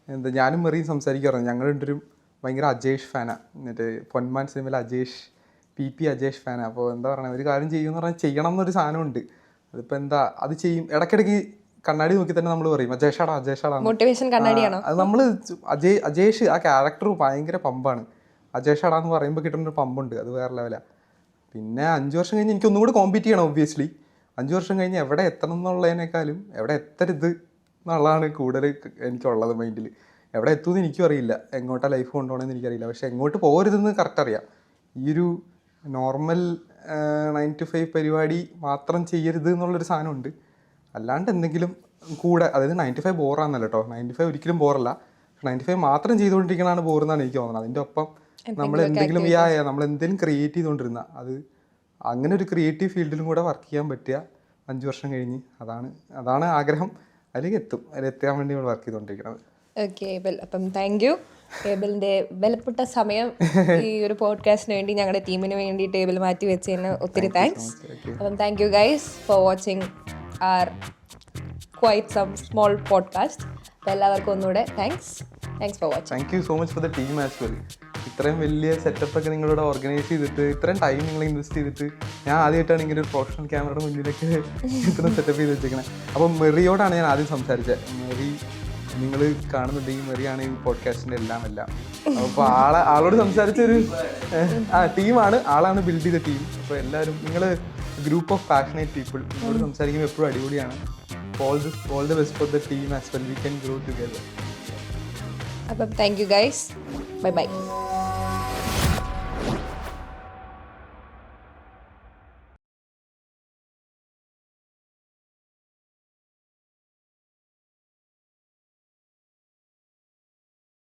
എന്താ, ഞാനും മെറിയും സംസാരിക്കാറുണ്ട്. ഞങ്ങൾ രണ്ടൊരു ഭയങ്കര അജേഷ് ഫാനാണ്. എന്നിട്ട് പൊന്മാൻ സിനിമയിൽ PP അജേഷ് ഫാനാണ്. അപ്പോൾ എന്താ പറയുക, ഒരു കാര്യം ചെയ്യുമെന്ന് പറഞ്ഞാൽ ചെയ്യണം എന്നൊരു സാധനമുണ്ട്. അതിപ്പോൾ എന്താ, അത് ചെയ്യും. ഇടയ്ക്കിടയ്ക്ക് കണ്ണാടി നോക്കി തന്നെ നമ്മൾ പറയും അജേഷാടാ. മോട്ടിവേഷൻ കണ്ണാടിയാണോ? അത് നമ്മൾ അജേഷ് ആ ക്യാരക്ടർ ഭയങ്കര പമ്പാണ്. അജേഷാടാന്ന് പറയുമ്പോൾ കിട്ടുന്നൊരു പമ്പുണ്ട്, അത് വേറെ ലെവലാണ്. പിന്നെ 5 വർഷം കഴിഞ്ഞ് എനിക്ക് ഒന്നും കൂടി കോമ്പീറ്റ് ചെയ്യണം. ഒബ്വിയസ്ലി 5 വർഷം കഴിഞ്ഞ് എവിടെ എത്തണം എന്നുള്ളതിനേക്കാളും എവിടെ എത്തരുത് എന്നുള്ളതാണ് കൂടുതൽ എനിക്കുള്ളത് മൈൻഡിൽ. എവിടെ എത്തുമെന്ന് എനിക്കും അറിയില്ല, എങ്ങോട്ടാണ് ലൈഫ് കൊണ്ടുപോകണമെന്ന് എനിക്കറിയില്ല. പക്ഷേ എങ്ങോട്ട് പോകരുതെന്ന് കറക്റ്റ് അറിയാം. ഈ ഒരു നോർമൽ 9 to 5 പരിപാടി മാത്രം ചെയ്യരുത് എന്നുള്ളൊരു സാധനമുണ്ട്. അല്ലാണ്ട് എന്തെങ്കിലും കൂടെ, അതായത് 9 to 5 ബോറാന്നല്ല കേട്ടോ, 9 to 5 ഒരിക്കലും ബോറല്ല. 9 to 5 മാത്രം ചെയ്തുകൊണ്ടിരിക്കണതാണ് ബോറെന്നാണ് എനിക്ക് തോന്നുന്നത്. അതിൻ്റെ ഒപ്പം നമ്മൾ എന്തെങ്കിലും ക്രിയേറ്റ് ചെയ്തുകൊണ്ടിരുന്ന അത് അങ്ങനെ ഒരു ക്രിയേറ്റീവ് ഫീൽഡിലും കൂടെ വർക്ക് ചെയ്യാൻ പറ്റുക 5 വർഷം കഴിഞ്ഞ്, അതാണ് ആഗ്രഹം. അതിലെത്താൻ വേണ്ടി നമ്മൾ വർക്ക് ചെയ്തുകൊണ്ടിരിക്കുന്നത്. ഓക്കെ ഏബൽ, അപ്പം താങ്ക് യു. ഏബലിൻ്റെ വിലപ്പെട്ട സമയം ഈ ഒരു പോഡ്കാസ്റ്റിന് വേണ്ടി ഞങ്ങളുടെ ടീമിന് വേണ്ടിയിട്ട് ഏബൽ മാറ്റി വെച്ചതിന് ഒത്തിരി താങ്ക്സ്. അപ്പം thank you guys for watching our quite some small podcast. അപ്പോൾ എല്ലാവർക്കും ഒന്നുകൂടെ thanks for watching. Thank you so much for the team as well. ഇത്രയും വലിയ സെറ്റപ്പൊക്കെ നിങ്ങളിവിടെ ഓർഗനൈസ് ചെയ്തിട്ട്, ഇത്രയും ടൈം നിങ്ങൾ ഇൻവെസ്റ്റ് ചെയ്തിട്ട്, ഞാൻ ആദ്യമായിട്ടാണ് ഇങ്ങനെ ഒരു പ്രൊഫഷണൽ ക്യാമറയുടെ മുന്നിലൊക്കെ ഇത്രയും സെറ്റപ്പ് ചെയ്ത് വെച്ചേക്കണേ. അപ്പം മെറിയോടാണ് ഞാൻ ആദ്യം സംസാരിച്ചത്. മെറി, നിങ്ങൾ കാണുന്നുണ്ടെങ്കിൽ മെറിയാണ് ഈ പോഡ്കാസ്റ്റിൻ്റെ എല്ലാം. അപ്പോൾ ആളോട് സംസാരിച്ചൊരു ടീമാണ്, ആളാണ് ബിൽഡ് ചെയ്ത ടീം. അപ്പോൾ എല്ലാവരും നിങ്ങൾ ഗ്രൂപ്പ് ഓഫ് പാഷനേറ്റ് പീപ്പിൾ, നിങ്ങളോട് സംസാരിക്കുമ്പോൾ എപ്പോഴും അടിപൊളിയാണ്. All the best for the team as well. We can grow together. അപ്പം thank you guys, bye by.